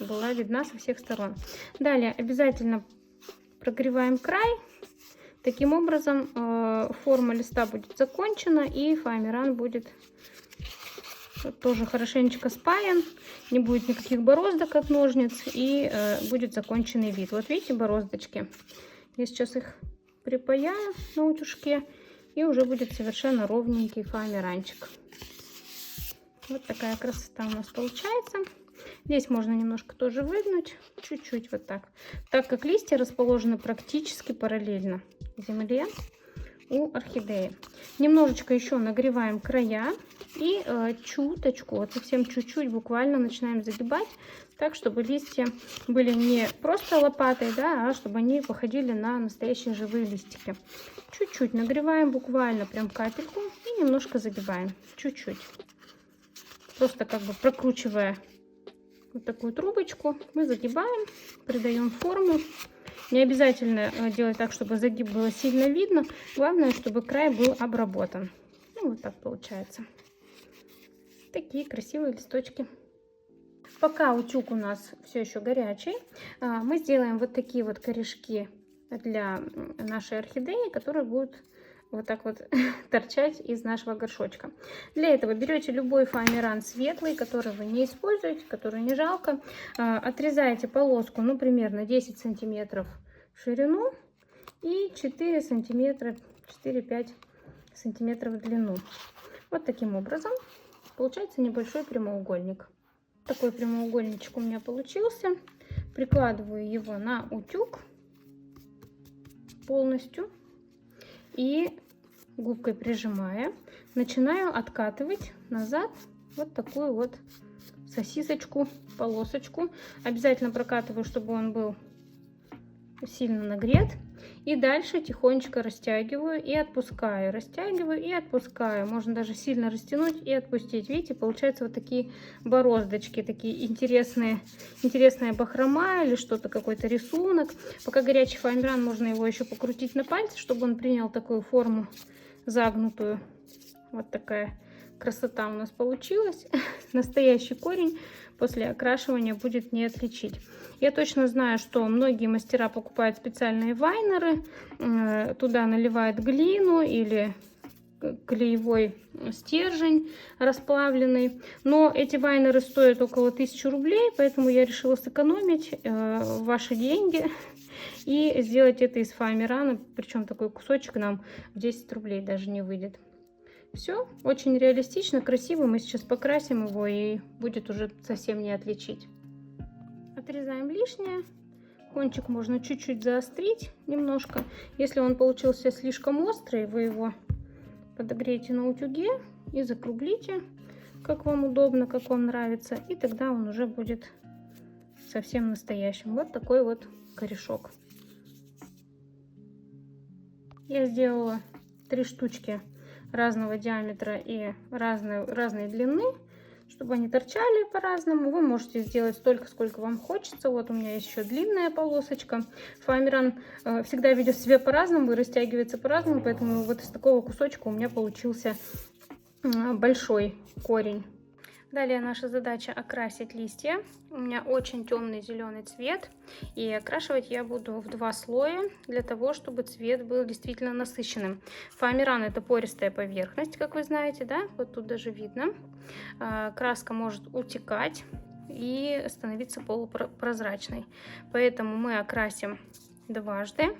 была видна со всех сторон. Далее обязательно прогреваем край. Таким образом форма листа будет закончена и фоамиран будет тоже хорошенечко спаян, не будет никаких бороздок от ножниц и будет законченный вид. Вот видите бороздочки? Я сейчас их припаяю на утюжке и уже будет совершенно ровненький фоамиранчик. Вот такая красота у нас получается. Здесь можно немножко тоже выгнуть, чуть-чуть вот так. Так как листья расположены практически параллельно земле у орхидеи. Немножечко еще нагреваем края и чуточку, вот совсем чуть-чуть буквально начинаем загибать, так чтобы листья были не просто лопатой, да, а чтобы они походили на настоящие живые листики. Чуть-чуть нагреваем, буквально прям капельку и немножко загибаем, чуть-чуть. Просто как бы прокручивая вот такую трубочку, мы загибаем, придаем форму. Не обязательно делать так, чтобы загиб было сильно видно. Главное, чтобы край был обработан. Ну, вот так получается. Такие красивые листочки. Пока утюг у нас все еще горячий, мы сделаем вот такие вот корешки для нашей орхидеи, которые будут вот так вот торчать из нашего горшочка. Для этого берете любой фоамиран светлый, который вы не используете, который не жалко. Отрезаете полоску, ну, примерно 10 сантиметров в ширину и 4 сантиметра, 4-5 сантиметров в длину. Вот таким образом получается небольшой прямоугольник. Такой прямоугольничек у меня получился. Прикладываю его на утюг полностью и губкой прижимая, начинаю откатывать назад вот такую вот сосисочку, полосочку. Обязательно прокатываю, чтобы он был сильно нагрет. И дальше тихонечко растягиваю и отпускаю. Растягиваю и отпускаю. Можно даже сильно растянуть и отпустить. Видите, получаются вот такие бороздочки, такие интересные, интересная бахрома или что-то, какой-то рисунок. Пока горячий фоамиран, можно его еще покрутить на пальце, чтобы он принял такую форму загнутую. Вот такая красота у нас получилась. Настоящий корень после окрашивания будет не отличить. Я точно знаю, что многие мастера покупают специальные вайнеры, туда наливают глину или клеевой стержень расплавленный. Но эти вайнеры стоят около 1000 рублей, поэтому я решила сэкономить ваши деньги и сделать это из фоамирана. Причем такой кусочек нам в 10 рублей даже не выйдет. Все, очень реалистично, красиво. Мы сейчас покрасим его и будет уже совсем не отличить. Отрезаем лишнее. Кончик можно чуть-чуть заострить немножко. Если он получился слишком острый, вы его подогреете на утюге и закруглите, как вам удобно, как вам нравится. И тогда он уже будет совсем настоящим. Вот такой вот корешок. Я сделала 3 штучки разного диаметра и разной длины, чтобы они торчали по-разному. Вы можете сделать столько, сколько вам хочется. Вот у меня есть еще длинная полосочка. Фоамиран всегда ведет себя по-разному и растягивается по-разному, поэтому вот из такого кусочка у меня получился большой корень. Далее наша задача окрасить листья. У меня очень темный зеленый цвет, и окрашивать я буду в 2 слоя, для того, чтобы цвет был действительно насыщенным. Фоамиран — это пористая поверхность, как вы знаете, да? Вот тут даже видно. Краска может утекать и становиться полупрозрачной. Поэтому мы окрасим дважды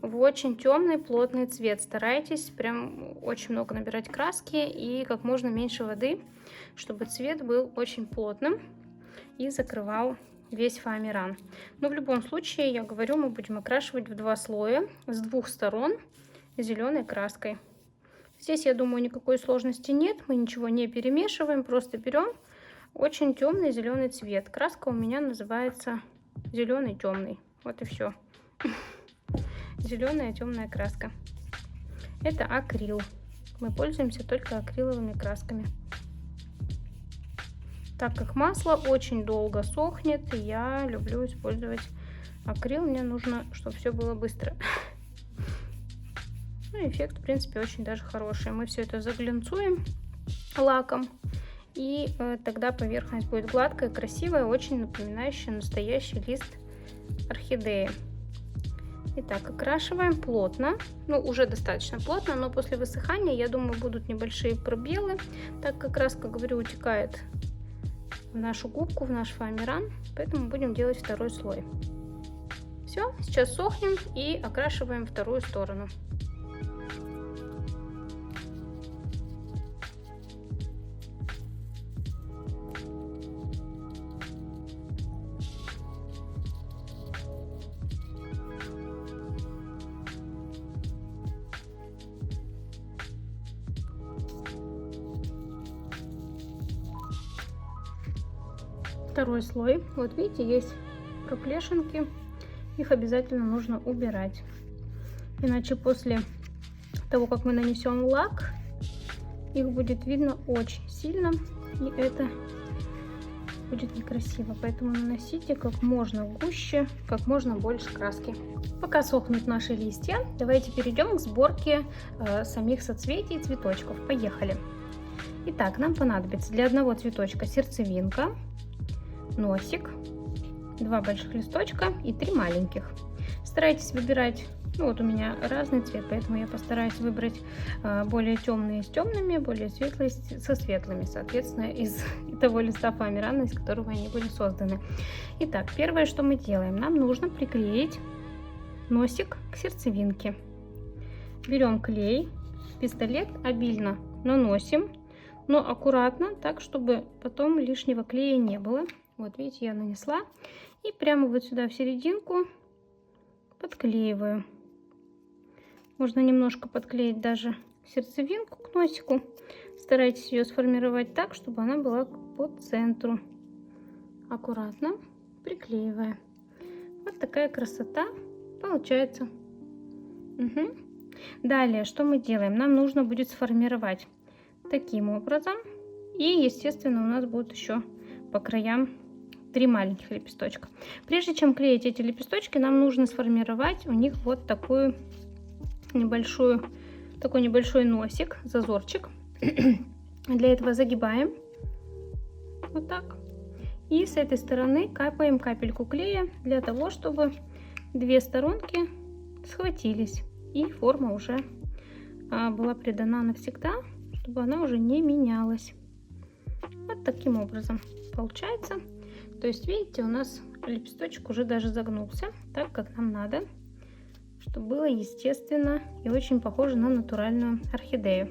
в очень темный плотный цвет. Старайтесь прям очень много набирать краски и как можно меньше воды, чтобы цвет был очень плотным и закрывал весь фоамиран. Но в любом случае, я говорю, мы будем окрашивать в 2 слоя с 2 сторон зеленой краской. Здесь, я думаю, никакой сложности нет. Мы ничего не перемешиваем, просто берем очень темный зеленый цвет. Краска у меня называется зеленый темный. Вот и все. Зеленая темная краска. Это акрил. Мы пользуемся только акриловыми красками. Так как масло очень долго сохнет, я люблю использовать акрил. Мне нужно, чтобы все было быстро. Ну, эффект, в принципе, очень даже хороший. Мы все это заглянцуем лаком, и тогда поверхность будет гладкая, красивая, очень напоминающая настоящий лист орхидеи. Итак, окрашиваем плотно, ну уже достаточно плотно, но после высыхания, я думаю, будут небольшие пробелы, так как краска, говорю, утекает в нашу губку, в наш фоамиран, поэтому будем делать второй слой. Все, сейчас сохнем и окрашиваем вторую сторону. Второй слой. Вот видите, есть проплешинки. Их обязательно нужно убирать. Иначе после того, как мы нанесем лак, их будет видно очень сильно. И это будет некрасиво. Поэтому наносите как можно гуще, как можно больше краски. Пока сохнут наши листья, давайте перейдем к сборке самих соцветий и цветочков. Поехали. Итак, нам понадобится для одного цветочка сердцевинка, носик, 2 больших листочка и 3 маленьких. Старайтесь выбирать, ну вот у меня разный цвет, поэтому я постараюсь выбрать более темные с темными, более светлые со светлыми, соответственно, из того листа фоамирана, из которого они были созданы. Итак, первое, что мы делаем, нам нужно приклеить носик к сердцевинке. Берем клей, пистолет, обильно наносим, но аккуратно, так, чтобы потом лишнего клея не было. Вот видите, я нанесла и прямо вот сюда в серединку подклеиваю. Можно немножко подклеить даже сердцевинку к носику. Старайтесь ее сформировать так, чтобы она была по центру. Аккуратно приклеивая. Вот такая красота получается. Угу. Далее, что мы делаем? Нам нужно будет сформировать таким образом. И, естественно, у нас будут еще по краям 3 маленьких лепесточка. Прежде чем клеить эти лепесточки, нам нужно сформировать у них вот такой небольшой носик, зазорчик. Для этого загибаем вот так. И с этой стороны капаем капельку клея для того, чтобы 2 сторонки схватились. И форма уже была придана навсегда, чтобы она уже не менялась. Вот таким образом получается. То есть, видите, у нас лепесточек уже даже загнулся так, как нам надо, чтобы было естественно и очень похоже на натуральную орхидею.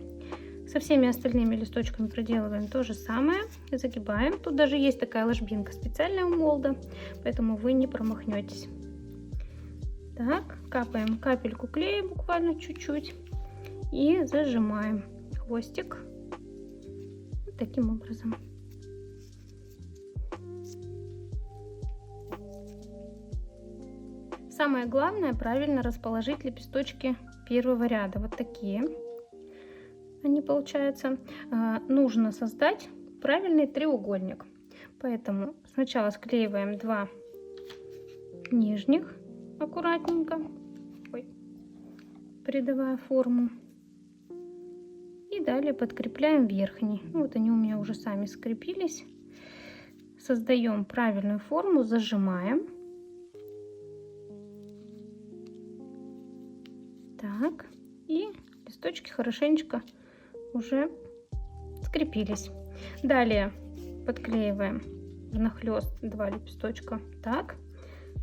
Со всеми остальными листочками проделываем то же самое. Загибаем. Тут даже есть такая ложбинка специальная у молда, поэтому вы не промахнетесь. Так, капаем капельку клея, буквально чуть-чуть, и зажимаем хвостик вот таким образом. Самое главное, правильно расположить лепесточки первого ряда. Вот такие они получаются. Нужно создать правильный треугольник. Поэтому сначала склеиваем 2 нижних аккуратненько, придавая форму. И далее подкрепляем верхний. Вот они у меня уже сами скрепились. Создаем правильную форму, зажимаем. Так, и листочки хорошенечко уже скрепились. Далее подклеиваем внахлёст 2 лепесточка так,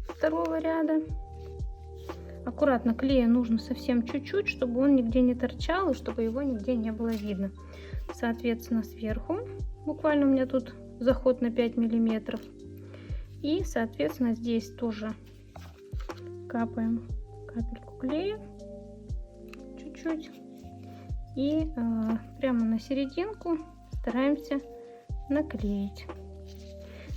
второго ряда. Аккуратно клея нужно совсем чуть-чуть, чтобы он нигде не торчал и чтобы его нигде не было видно. Соответственно, сверху буквально у меня тут заход на 5 миллиметров. И, соответственно, здесь тоже капаем капельку клея чуть-чуть. И прямо на серединку стараемся наклеить.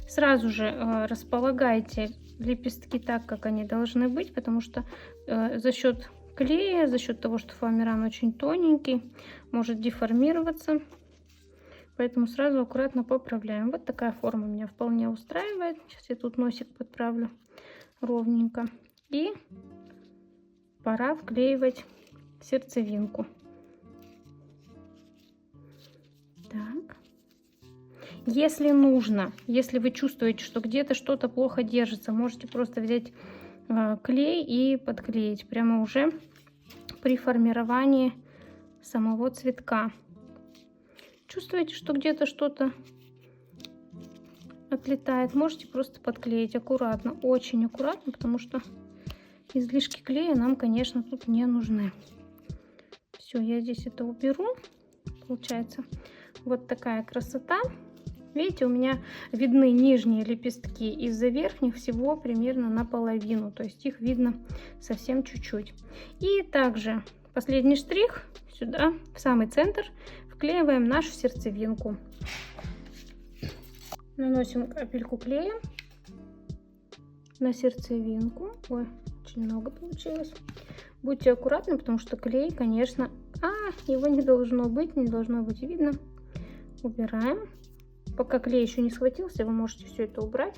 Сразу же располагайте лепестки так, как они должны быть, потому что за счет клея, за счет того, что фоамиран очень тоненький, может деформироваться. Поэтому сразу аккуратно поправляем. Вот такая форма меня вполне устраивает. Сейчас я тут носик подправлю ровненько. И пора вклеивать сердцевинку. Так. Если нужно, если вы чувствуете, что где-то что-то плохо держится, можете просто взять клей и подклеить прямо уже при формировании самого цветка. Чувствуете, что где-то что-то отлетает, можете просто подклеить аккуратно, очень аккуратно, потому что излишки клея нам, конечно, тут не нужны. Все, я здесь это уберу. Получается вот такая красота. Видите, у меня видны нижние лепестки из-за верхних всего примерно наполовину, то есть их видно совсем чуть-чуть. И также последний штрих сюда, в самый центр, вклеиваем нашу сердцевинку. Наносим капельку клея на сердцевинку. Ой, очень много получилось. Будьте аккуратны, потому что клей, конечно, его не должно быть видно. Убираем. Пока клей еще не схватился, вы можете все это убрать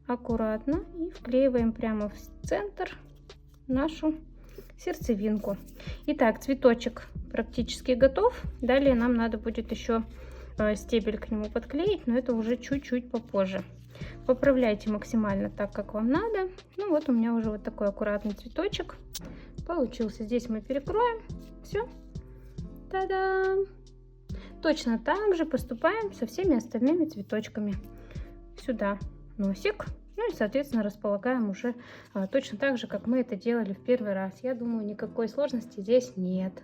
аккуратно и вклеиваем прямо в центр нашу сердцевинку. Итак, цветочек практически готов. Далее нам надо будет еще стебель к нему подклеить, но это уже чуть-чуть попозже. Поправляйте максимально так, как вам надо. Ну вот у меня уже вот такой аккуратный цветочек получился. Здесь мы перекроем. Все. Та-дам! Точно так же поступаем со всеми остальными цветочками. Сюда носик. Ну и, соответственно, располагаем уже точно так же, как мы это делали в первый раз. Я думаю, никакой сложности здесь нет.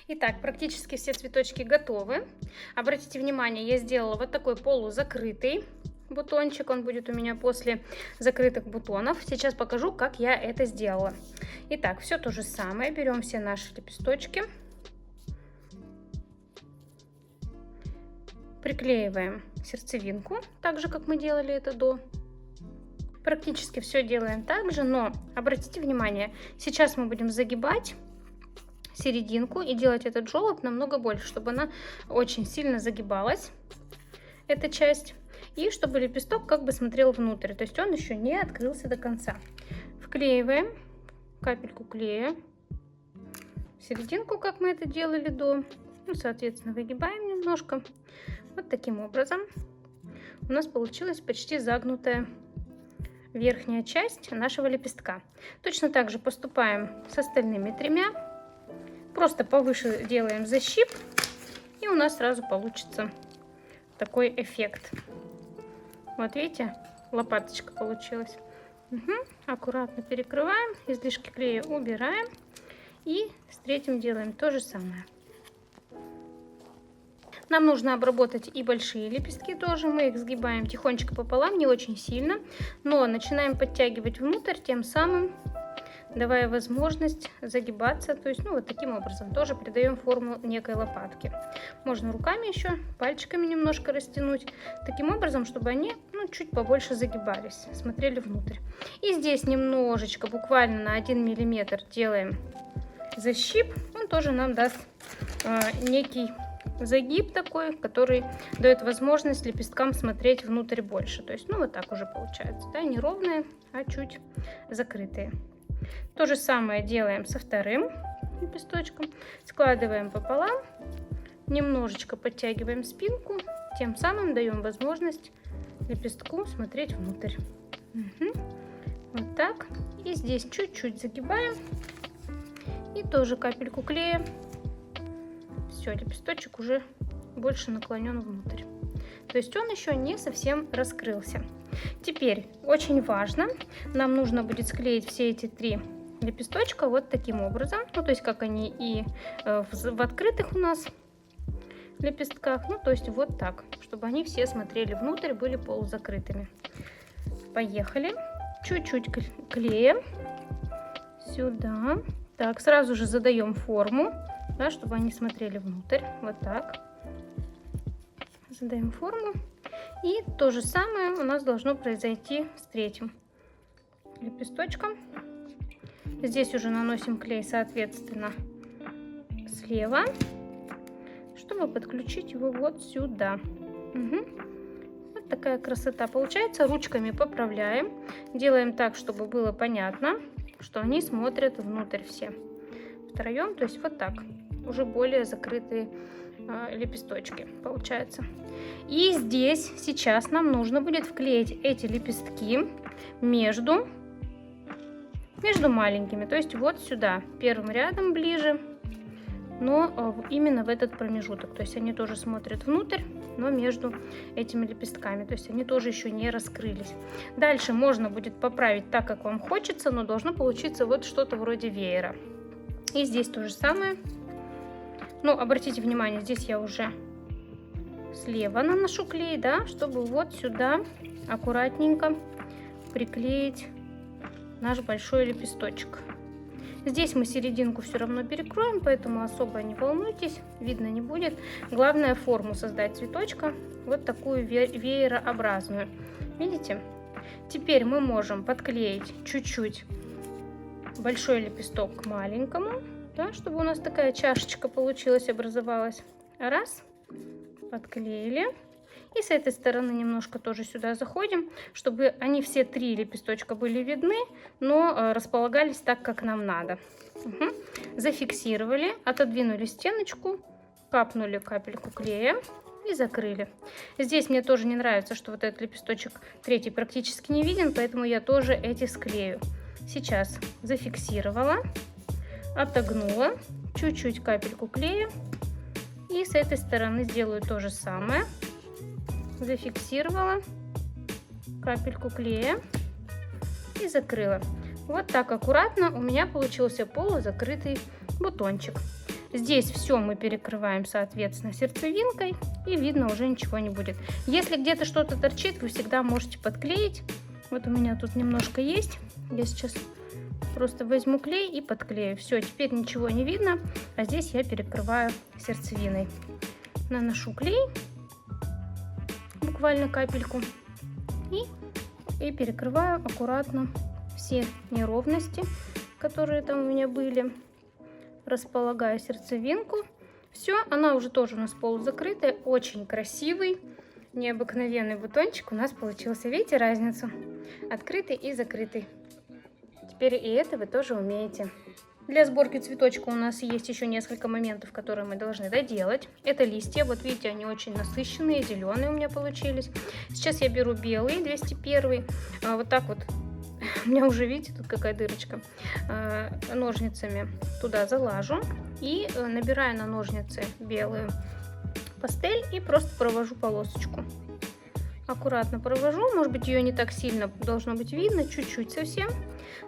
Итак, практически все цветочки готовы. Обратите внимание, я сделала вот такой полузакрытый бутончик. Он будет у меня после закрытых бутонов. Сейчас покажу, как я это сделала. Итак, все то же самое. Берем все наши лепесточки. Приклеиваем сердцевинку, так же, как мы делали это до. Практически все делаем так же, но обратите внимание, сейчас мы будем загибать серединку и делать этот желоб намного больше, чтобы она очень сильно загибалась, эта часть, и чтобы лепесток как бы смотрел внутрь, то есть он еще не открылся до конца. Вклеиваем капельку клея в серединку, как мы это делали до. Ну, соответственно, выгибаем немножко. Вот таким образом у нас получилась почти загнутая верхняя часть нашего лепестка. Точно так же поступаем с остальными тремя. Просто повыше делаем защип, и у нас сразу получится такой эффект. Вот видите, лопаточка получилась. Аккуратно перекрываем, излишки клея убираем. И с третьим делаем то же самое. Нам нужно обработать и большие лепестки тоже. Мы их сгибаем тихонечко пополам, не очень сильно. Но начинаем подтягивать внутрь, тем самым давая возможность загибаться. То есть, ну, вот таким образом тоже придаем форму некой лопатки. Можно руками еще, пальчиками немножко растянуть. Таким образом, чтобы они, ну, чуть побольше загибались, смотрели внутрь. И здесь немножечко, буквально на 1 миллиметр делаем защип. Он тоже нам даст некий загиб такой, который дает возможность лепесткам смотреть внутрь больше. То есть, ну, вот так уже получается, да, не ровные, а чуть закрытые. То же самое делаем со вторым лепесточком. Складываем пополам, немножечко подтягиваем спинку, тем самым даем возможность лепестку смотреть внутрь. Вот так. И здесь чуть-чуть загибаем. И тоже капельку клея. Все, лепесточек уже больше наклонен внутрь. То есть он еще не совсем раскрылся. Теперь очень важно, нам нужно будет склеить все эти 3 лепесточка вот таким образом. Ну, то есть как они и в открытых у нас лепестках. Ну, то есть вот так, чтобы они все смотрели внутрь, были полузакрытыми. Поехали. Чуть-чуть клея сюда. Так, сразу же задаем форму, да, чтобы они смотрели внутрь. Вот так. Задаем форму. И то же самое у нас должно произойти с третьим лепесточком. Здесь уже наносим клей, соответственно, слева, чтобы подключить его вот сюда. Угу. Вот такая красота получается. Ручками поправляем. Делаем так, чтобы было понятно, что они смотрят внутрь все втроем. То есть вот так. Уже более закрытые лепесточки получается. И здесь сейчас нам нужно будет вклеить эти лепестки между маленькими. То есть вот сюда. Первым рядом ближе. Но именно в этот промежуток. То есть они тоже смотрят внутрь, но между этими лепестками. То есть они тоже еще не раскрылись. Дальше можно будет поправить так, как вам хочется, но должно получиться вот что-то вроде веера. И здесь то же самое. Но обратите внимание, здесь я уже слева наношу клей, да, чтобы вот сюда аккуратненько приклеить наш большой лепесточек. Здесь мы серединку все равно перекроем, поэтому особо не волнуйтесь, видно не будет. Главное форму создать цветочка, вот такую веерообразную. Видите? Теперь мы можем подклеить чуть-чуть большой лепесток к маленькому, да, чтобы у нас такая чашечка получилась, образовалась. Раз, подклеили. И с этой стороны немножко тоже сюда заходим, чтобы они все три лепесточка были видны, но располагались так, как нам надо. Угу. Зафиксировали, отодвинули стеночку, капнули капельку клея и закрыли. Здесь мне тоже не нравится, что вот этот лепесточек третий практически не виден, поэтому я тоже эти склею. Сейчас зафиксировала, отогнула, чуть-чуть капельку клея. И с этой стороны сделаю то же самое. Зафиксировала, капельку клея и закрыла. Вот так аккуратно у меня получился полузакрытый бутончик. Здесь все мы перекрываем, соответственно, сердцевинкой, и видно уже ничего не будет. Если где-то что-то торчит, вы всегда можете подклеить. Вот у меня тут немножко есть. Я сейчас просто возьму клей и подклею. Все, теперь ничего не видно, а здесь я перекрываю сердцевиной. Наношу клей. Буквально капельку и перекрываю аккуратно все неровности, которые там у меня были. Располагаю сердцевинку. Все, она уже тоже у нас полузакрытая, очень красивый, необыкновенный бутончик у нас получился. Видите разницу? Открытый и закрытый. Теперь и это вы тоже умеете. Для сборки цветочка у нас есть еще несколько моментов, которые мы должны доделать. Это листья. Вот видите, они очень насыщенные, зеленые у меня получились. Сейчас я беру белый, 201. Вот так вот. У меня уже, видите, тут какая дырочка. Ножницами туда залажу. И набираю на ножницы белую пастель и просто провожу полосочку. Аккуратно провожу. Может быть, ее не так сильно должно быть видно, чуть-чуть совсем.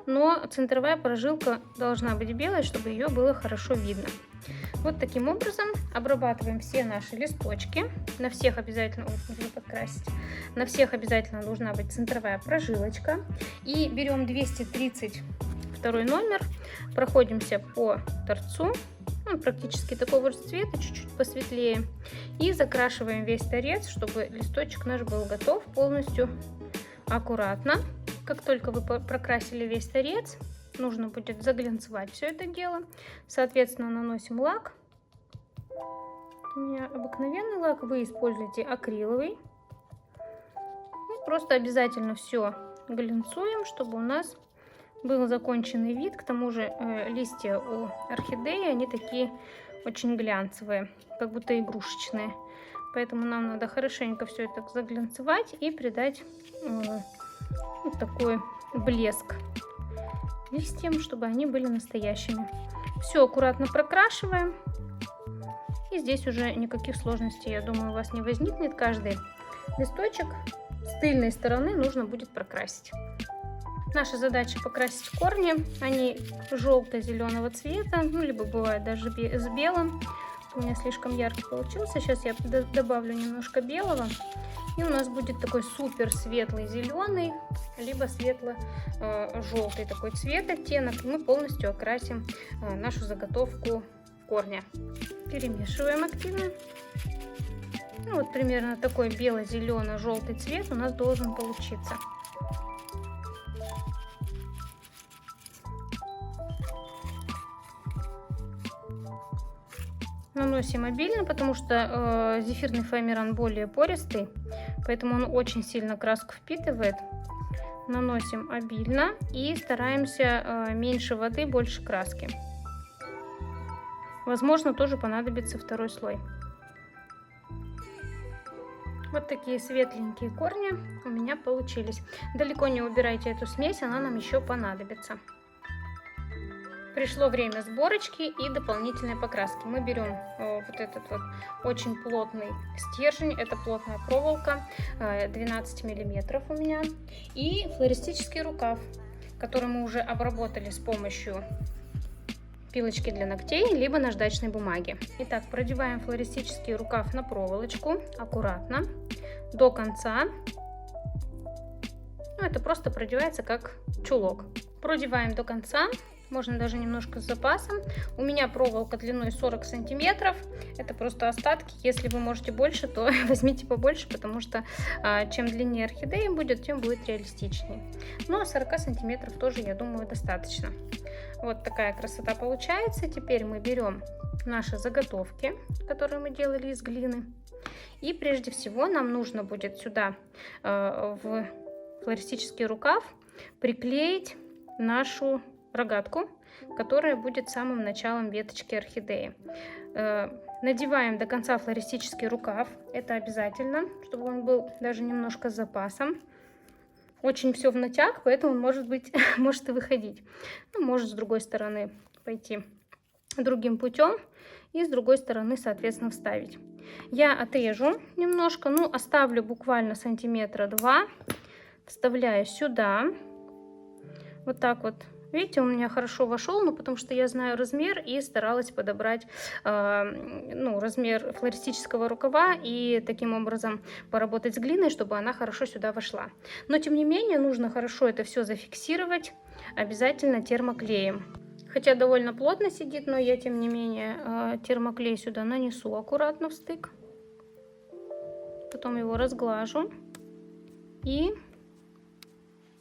Но центровая прожилка должна быть белой, чтобы ее было хорошо видно. Вот таким образом обрабатываем все наши листочки. На всех обязательно, нужно подкрасить, на всех обязательно должна быть центровая прожилочка. И берем 232 номер, проходимся по торцу, он практически такого же цвета, чуть-чуть посветлее. И закрашиваем весь торец, чтобы листочек наш был готов полностью аккуратно. Как только вы прокрасили весь торец, нужно будет заглянцевать все это дело. Соответственно, наносим лак. У меня обыкновенный лак, вы используете акриловый. И просто обязательно все глянцуем, чтобы у нас был законченный вид. К тому же листья у орхидеи, они такие очень глянцевые, как будто игрушечные. Поэтому нам надо хорошенько все это заглянцевать и придать вот такой блеск листьям, чтобы они были настоящими. Все аккуратно прокрашиваем. И здесь уже никаких сложностей, я думаю, у вас не возникнет. Каждый листочек с тыльной стороны нужно будет прокрасить. Наша задача покрасить корни. Они желто-зеленого цвета, ну, либо бывает даже с белым. У меня слишком яркий получился. Сейчас я добавлю немножко белого. И у нас будет такой супер светлый зеленый, либо светло-желтый такой цвет, оттенок. И мы полностью окрасим нашу заготовку корня. Перемешиваем активно. Ну, вот примерно такой бело-зелено-желтый цвет у нас должен получиться. Наносим обильно, потому что зефирный фоамиран более пористый, поэтому он очень сильно краску впитывает. Наносим обильно и стараемся меньше воды, больше краски. Возможно, тоже понадобится второй слой. Вот такие светленькие корни у меня получились. Далеко не убирайте эту смесь, она нам еще понадобится. Пришло время сборочки и дополнительной покраски. Мы берем вот этот вот очень плотный стержень, это плотная проволока, 12 миллиметров у меня, и флористический рукав, который мы уже обработали с помощью пилочки для ногтей, либо наждачной бумаги. Итак, продеваем флористический рукав на проволочку аккуратно до конца. Это просто продевается как чулок. Продеваем до конца. Можно даже немножко с запасом. У меня проволока длиной 40 сантиметров. Это просто остатки. Если вы можете больше, то возьмите побольше, потому что чем длиннее орхидея будет, тем будет реалистичнее. Но 40 сантиметров тоже, я думаю, достаточно. Вот такая красота получается. Теперь мы берем наши заготовки, которые мы делали из глины. И прежде всего нам нужно будет сюда в флористический рукав приклеить нашу рогатку, которая будет самым началом веточки орхидеи. Надеваем до конца флористический рукав, это обязательно, чтобы он был даже немножко с запасом. Очень все в натяг, поэтому он может и выходить. Ну, может с другой стороны пойти другим путем и с другой стороны, соответственно, вставить. Я отрежу немножко, ну, оставлю буквально сантиметра 2, вставляю сюда, вот так вот. Видите, у меня хорошо вошел, но потому что я знаю размер и старалась подобрать размер флористического рукава и таким образом поработать с глиной, чтобы она хорошо сюда вошла. Но тем не менее нужно хорошо это все зафиксировать, обязательно термоклеем. Хотя довольно плотно сидит, но я тем не менее термоклей сюда нанесу аккуратно в стык. Потом его разглажу и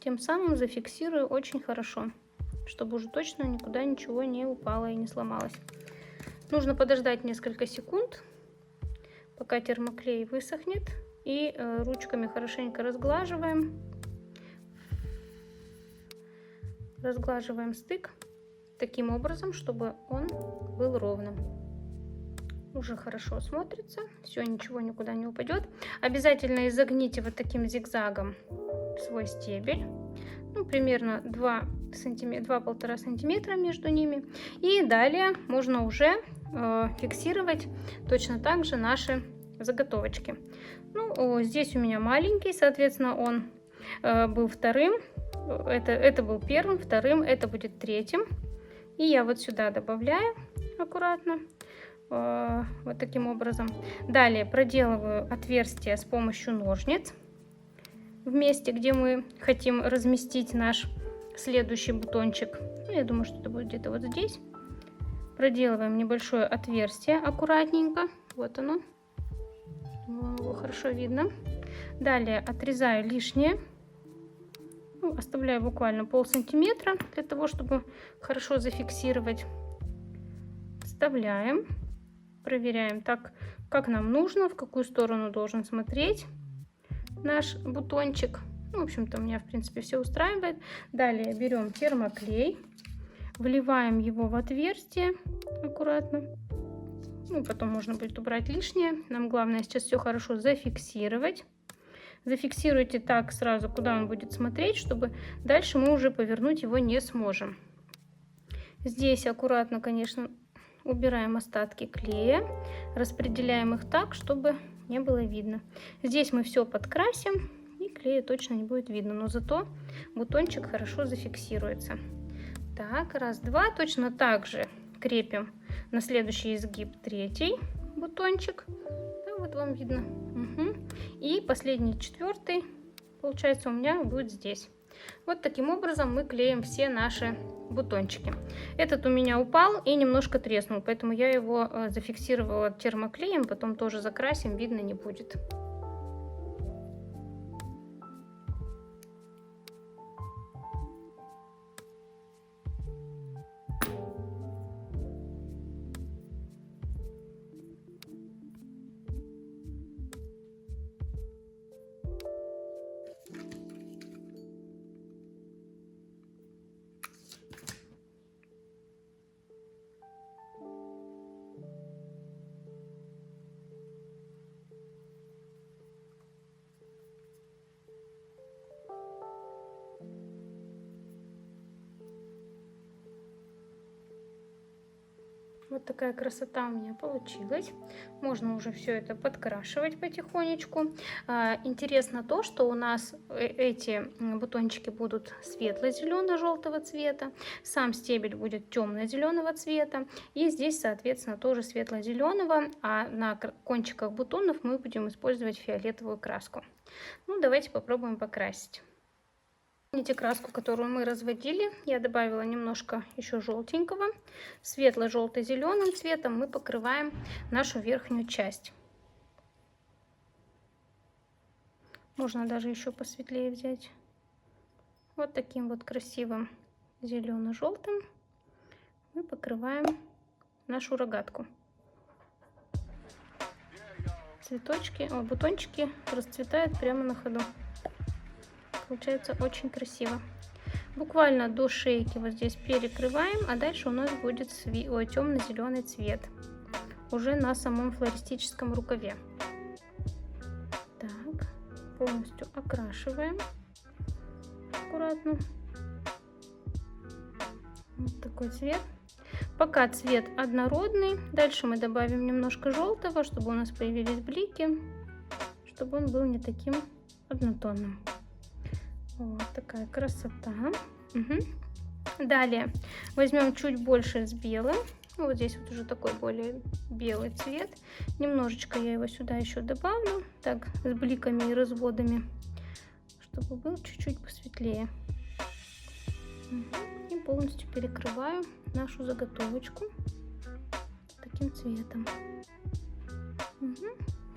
тем самым зафиксирую очень хорошо, чтобы уже точно никуда ничего не упало и не сломалось. Нужно подождать несколько секунд, пока термоклей высохнет, и ручками хорошенько разглаживаем. Разглаживаем стык таким образом, чтобы он был ровным. Уже хорошо смотрится, все, ничего никуда не упадет. Обязательно изогните вот таким зигзагом свой стебель, ну, примерно 2-1,5 сантиметра между ними. И далее можно уже фиксировать точно так же наши заготовочки. Ну, здесь у меня маленький, соответственно, он был вторым, это был первым, вторым, это будет третьим. И я вот сюда добавляю аккуратно, вот таким образом. Далее проделываю отверстие с помощью ножниц в месте, где мы хотим разместить наш следующий бутончик. Я думаю, что это будет где-то вот здесь. Проделываем небольшое отверстие аккуратненько. Вот оно. Его хорошо видно. Далее отрезаю лишнее. Ну, оставляю буквально полсантиметра для того, чтобы хорошо зафиксировать. Вставляем. Проверяем так, как нам нужно, в какую сторону должен смотреть наш бутончик. Ну, в общем-то, меня, в принципе, все устраивает. Далее берем термоклей, вливаем его в отверстие аккуратно. Ну, потом можно будет убрать лишнее. Нам главное сейчас все хорошо зафиксировать. Зафиксируйте так сразу, куда он будет смотреть, чтобы дальше мы уже повернуть его не сможем. Здесь аккуратно, конечно, убираем остатки клея, распределяем их так, чтобы не было видно. Здесь мы все подкрасим, и клея точно не будет видно, но зато бутончик хорошо зафиксируется. Так, раз, два. Точно так же крепим на следующий изгиб третий бутончик. Да, вот вам видно. Угу. И последний, четвертый, получается, у меня будет здесь. Вот таким образом мы клеим все наши бутончики. Этот у меня упал и немножко треснул, поэтому я его зафиксировала термоклеем, потом тоже закрасим, видно не будет. Вот такая красота у меня получилась. Можно уже все это подкрашивать потихонечку. Интересно то, что у нас эти бутончики будут светло-зелено-желтого цвета. Сам стебель будет темно-зеленого цвета. И здесь, соответственно, тоже светло-зеленого. А на кончиках бутонов мы будем использовать фиолетовую краску. Ну, давайте попробуем покрасить. Помните краску, которую мы разводили? Я добавила немножко еще желтенького. Светло-желто-зеленым цветом мы покрываем нашу верхнюю часть. Можно даже еще посветлее взять. Вот таким вот красивым зелено-желтым мы покрываем нашу рогатку. Цветочки, бутончики расцветают прямо на ходу. Получается очень красиво. Буквально до шейки вот здесь перекрываем, а дальше у нас будет темно-зеленый цвет уже на самом флористическом рукаве. Так, полностью окрашиваем аккуратно. Вот такой цвет. Пока цвет однородный, дальше мы добавим немножко желтого, чтобы у нас появились блики, чтобы он был не таким однотонным. Вот такая красота. Угу. Далее возьмем чуть больше с белым. Вот здесь вот уже такой более белый цвет. Немножечко я его сюда еще добавлю, так, с бликами и разводами, чтобы был чуть-чуть посветлее. Угу. И полностью перекрываю нашу заготовочку таким цветом. Угу.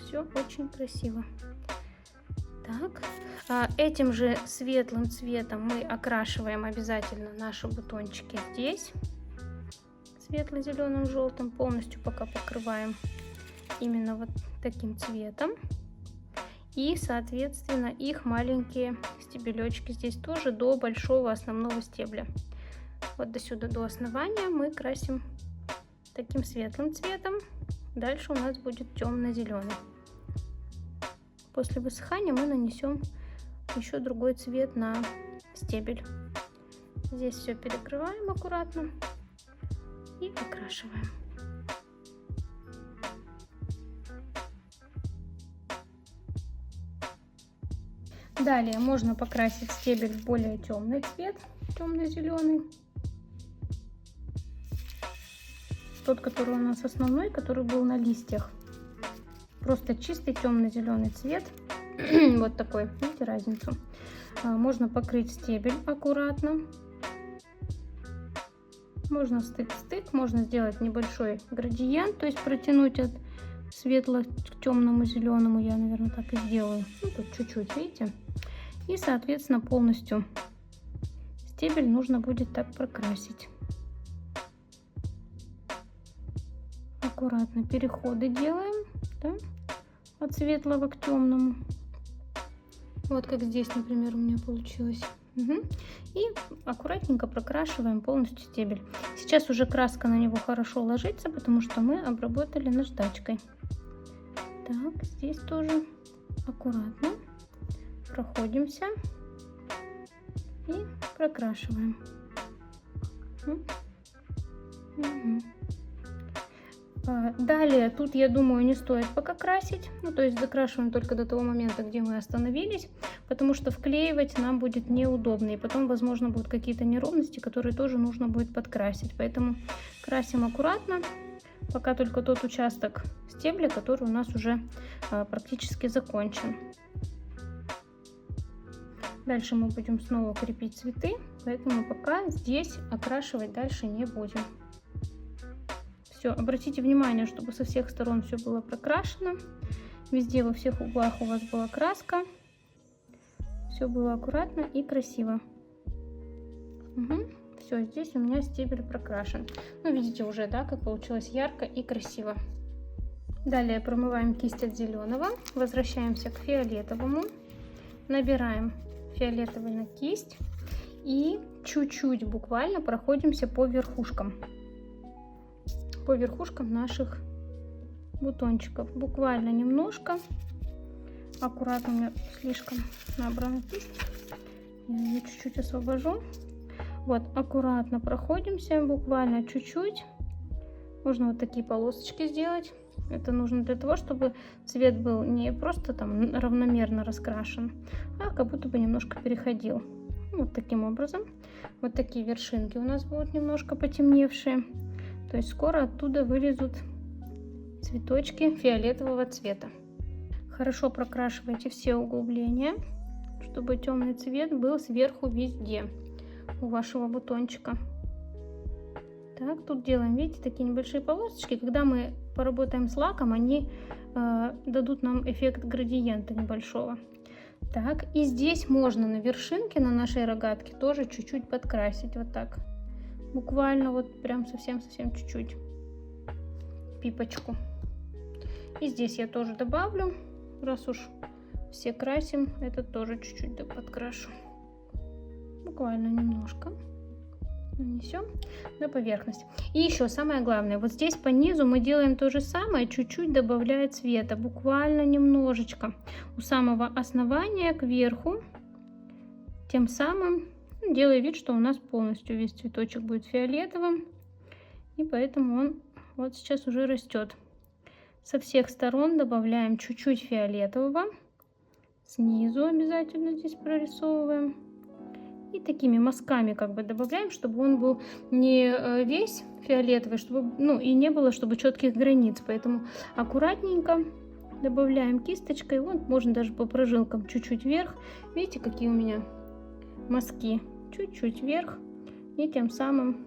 Все очень красиво. Так, этим же светлым цветом мы окрашиваем обязательно наши бутончики здесь. Светло-зеленым, желтым. Полностью пока покрываем именно вот таким цветом. И, соответственно, их маленькие стебелечки здесь тоже до большого основного стебля. Вот до сюда, до основания мы красим таким светлым цветом. Дальше у нас будет темно-зеленый. После высыхания мы нанесем еще другой цвет на стебель. Здесь все перекрываем аккуратно и окрашиваем. Далее можно покрасить стебель в более темный цвет, темно-зеленый. Тот, который у нас основной, который был на листьях. Просто чистый темно-зеленый цвет. Вот такой, видите разницу? Можно покрыть стебель аккуратно. Можно стык-стык, можно сделать небольшой градиент, то есть протянуть от светло к темному зеленому. Я, наверное, так и сделаю. Ну, тут чуть-чуть, видите? И, соответственно, полностью стебель нужно будет так прокрасить. Аккуратно переходы делаем, да? От светлого к темному. Вот как здесь, например, у меня получилось. Угу. И аккуратненько прокрашиваем полностью стебель. Сейчас уже краска на него хорошо ложится, потому что мы обработали наждачкой. Так, здесь тоже аккуратно проходимся и прокрашиваем. Угу. Далее, тут, я думаю, не стоит пока красить. Ну, то есть закрашиваем только до того момента, где мы остановились, потому что вклеивать нам будет неудобно. И потом, возможно, будут какие-то неровности, которые тоже нужно будет подкрасить. Поэтому красим аккуратно, пока только тот участок стебля, который у нас уже практически закончен. Дальше мы будем снова крепить цветы, поэтому пока здесь окрашивать дальше не будем. Все, обратите внимание, чтобы со всех сторон все было прокрашено. Везде, во всех углах у вас была краска. Все было аккуратно и красиво. Угу. Все, здесь у меня стебель прокрашен. Ну, видите уже, да, как получилось ярко и красиво. Далее промываем кисть от зеленого. Возвращаемся к фиолетовому. Набираем фиолетовый на кисть. И чуть-чуть буквально проходимся по верхушкам. По верхушкам наших бутончиков. Буквально немножко. Аккуратно, у меня слишком набрана кисть. Я ее чуть-чуть освобожу. Вот, аккуратно проходимся, буквально чуть-чуть. Можно вот такие полосочки сделать. Это нужно для того, чтобы цвет был не просто там равномерно раскрашен, а как будто бы немножко переходил. Вот таким образом. Вот такие вершинки у нас будут немножко потемневшие. То есть скоро оттуда вылезут цветочки фиолетового цвета. Хорошо прокрашивайте все углубления, чтобы темный цвет был сверху везде у вашего бутончика. Так, тут делаем, видите, такие небольшие полосочки. Когда мы поработаем с лаком, они дадут нам эффект градиента небольшого. Так, и здесь можно на вершинке, на нашей рогатке тоже чуть-чуть подкрасить, вот так. Буквально вот прям совсем-совсем чуть-чуть. Пипочку. И здесь я тоже добавлю, раз уж все красим, это тоже чуть-чуть подкрашу. Буквально немножко. Нанесем на поверхность. И еще самое главное, вот здесь по низу мы делаем то же самое, чуть-чуть добавляя цвета, буквально немножечко у самого основания к верху, тем самым делая вид, что у нас полностью весь цветочек будет фиолетовым, и поэтому он вот сейчас уже растет. Со всех сторон добавляем чуть-чуть фиолетового, снизу обязательно здесь прорисовываем. И такими мазками как бы добавляем, чтобы он был не весь фиолетовый, чтобы, ну, и не было, чтобы четких границ. Поэтому аккуратненько добавляем кисточкой. Вот можно даже по прожилкам чуть-чуть вверх. Видите, какие у меня мазки? Чуть-чуть вверх. И тем самым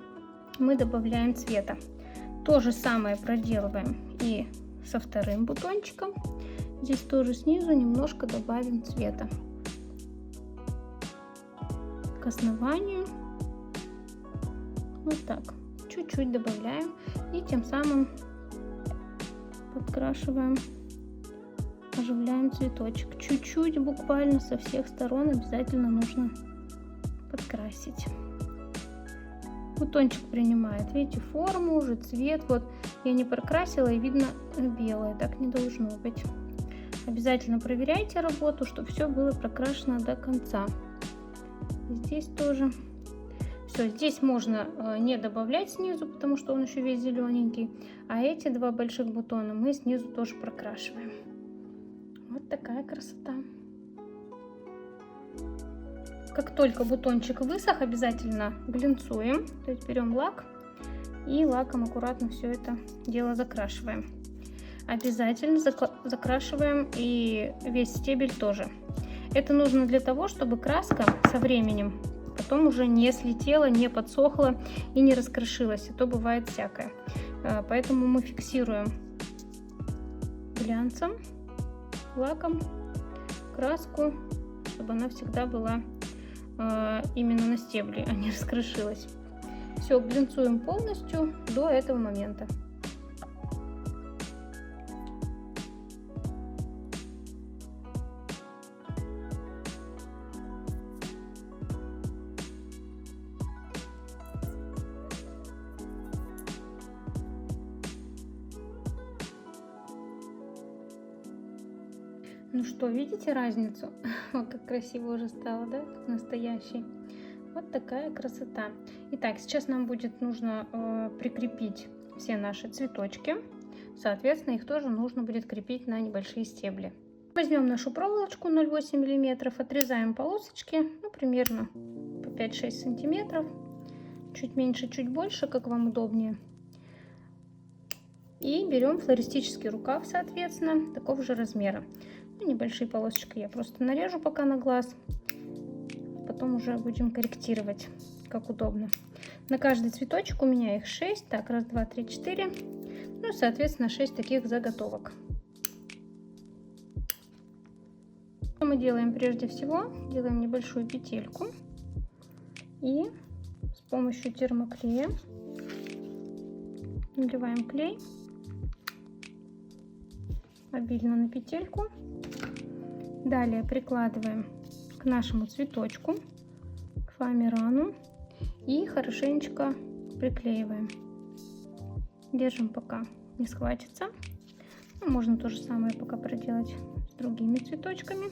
мы добавляем цвета. То же самое проделываем и со вторым бутончиком. Здесь тоже снизу немножко добавим цвета к основанию. Вот так. Чуть-чуть добавляем и тем самым подкрашиваем, оживляем цветочек. Чуть-чуть буквально со всех сторон обязательно нужно подкрасить. Бутончик принимает, видите, форму, уже цвет. Вот я не прокрасила и видно белое, так не должно быть. Обязательно проверяйте работу, чтобы все было прокрашено до конца. Здесь тоже. Все, здесь можно не добавлять снизу, потому что он еще весь зелененький. А эти два больших бутона мы снизу тоже прокрашиваем. Вот такая красота. Как только бутончик высох, обязательно глинцуем. То есть берем лак и лаком аккуратно все это дело закрашиваем. Обязательно закрашиваем и весь стебель тоже. Это нужно для того, чтобы краска со временем потом уже не слетела, не подсохла и не раскрошилась. А то бывает всякое. Поэтому мы фиксируем глянцем, лаком краску, чтобы она всегда была именно на стебле, а не раскрошилась. Все, глинцуем полностью до этого момента. Ну что, видите разницу? Вот как красиво уже стало, да? Как настоящий. Вот такая красота. Итак, сейчас нам будет нужно прикрепить все наши цветочки. Соответственно, их тоже нужно будет крепить на небольшие стебли. Возьмем нашу проволочку 0,8 мм, отрезаем полосочки, ну, примерно по 5-6 сантиметров. Чуть меньше, чуть больше, как вам удобнее. И берем флористический рукав, соответственно, такого же размера. Небольшие полосочки я просто нарежу пока на глаз. Потом уже будем корректировать, как удобно. На каждый цветочек у меня их 6. Так, раз, два, три, 4. Ну, соответственно, 6 таких заготовок. Что мы делаем прежде всего? Делаем небольшую петельку. И с помощью термоклея наливаем клей обильно на петельку. Далее прикладываем к нашему цветочку, к фоамирану, и хорошенечко приклеиваем. Держим, пока не схватится. Ну, можно то же самое пока проделать с другими цветочками.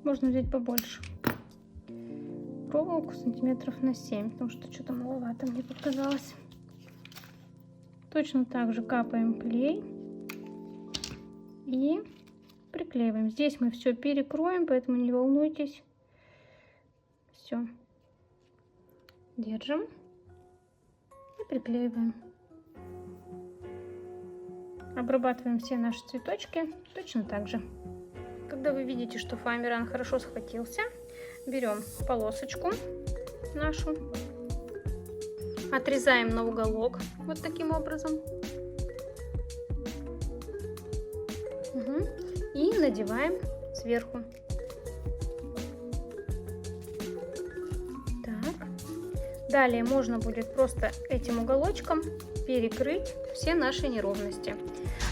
Можно взять побольше. проволоку сантиметров на 7, потому что что-то маловато мне показалось. Точно так же капаем клей и приклеиваем. Здесь мы все перекроем, поэтому не волнуйтесь. Все. Держим и приклеиваем. Обрабатываем все наши цветочки точно так же. Когда вы видите, что фоамиран хорошо схватился, берем полосочку нашу, отрезаем на уголок вот таким образом. И надеваем сверху. Так. Далее можно будет просто этим уголочком перекрыть все наши неровности.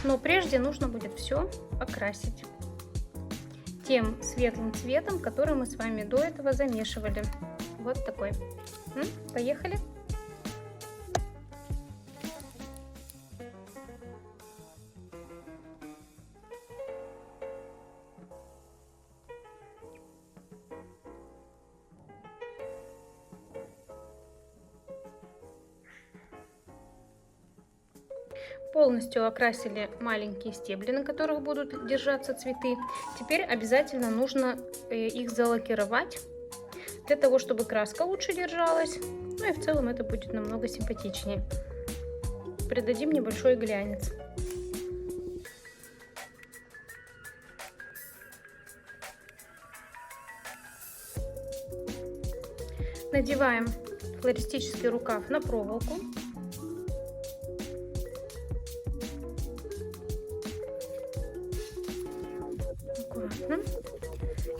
Но прежде нужно будет все окрасить тем светлым цветом, который мы с вами до этого замешивали. Вот такой. Поехали. Полностью окрасили маленькие стебли, на которых будут держаться цветы. Теперь обязательно нужно их залакировать, для того, чтобы краска лучше держалась. Ну и в целом это будет намного симпатичнее. Придадим небольшой глянец. Надеваем флористический рукав на проволоку.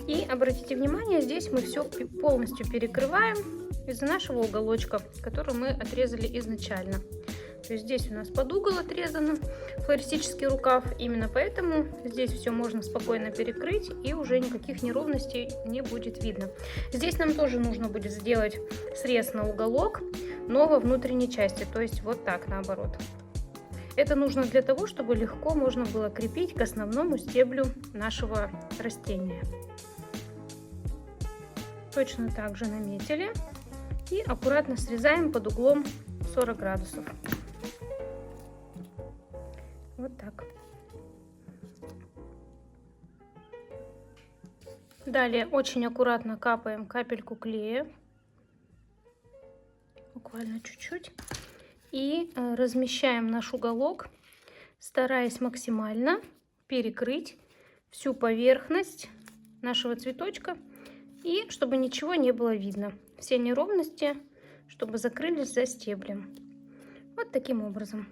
И обратите внимание, здесь мы все полностью перекрываем из-за нашего уголочка, который мы отрезали изначально. То есть здесь у нас под угол отрезан флористический рукав, именно поэтому здесь все можно спокойно перекрыть и уже никаких неровностей не будет видно. Здесь нам тоже нужно будет сделать срез на уголок, но во внутренней части, то есть вот так наоборот. Это нужно для того, чтобы легко можно было крепить к основному стеблю нашего растения. Точно так же наметили и аккуратно срезаем под углом 40 градусов. Вот так. Далее очень аккуратно капаем капельку клея, буквально чуть-чуть, и размещаем наш уголок, стараясь максимально перекрыть всю поверхность нашего цветочка, и чтобы ничего не было видно. Все неровности, чтобы закрылись за стеблем. Вот таким образом.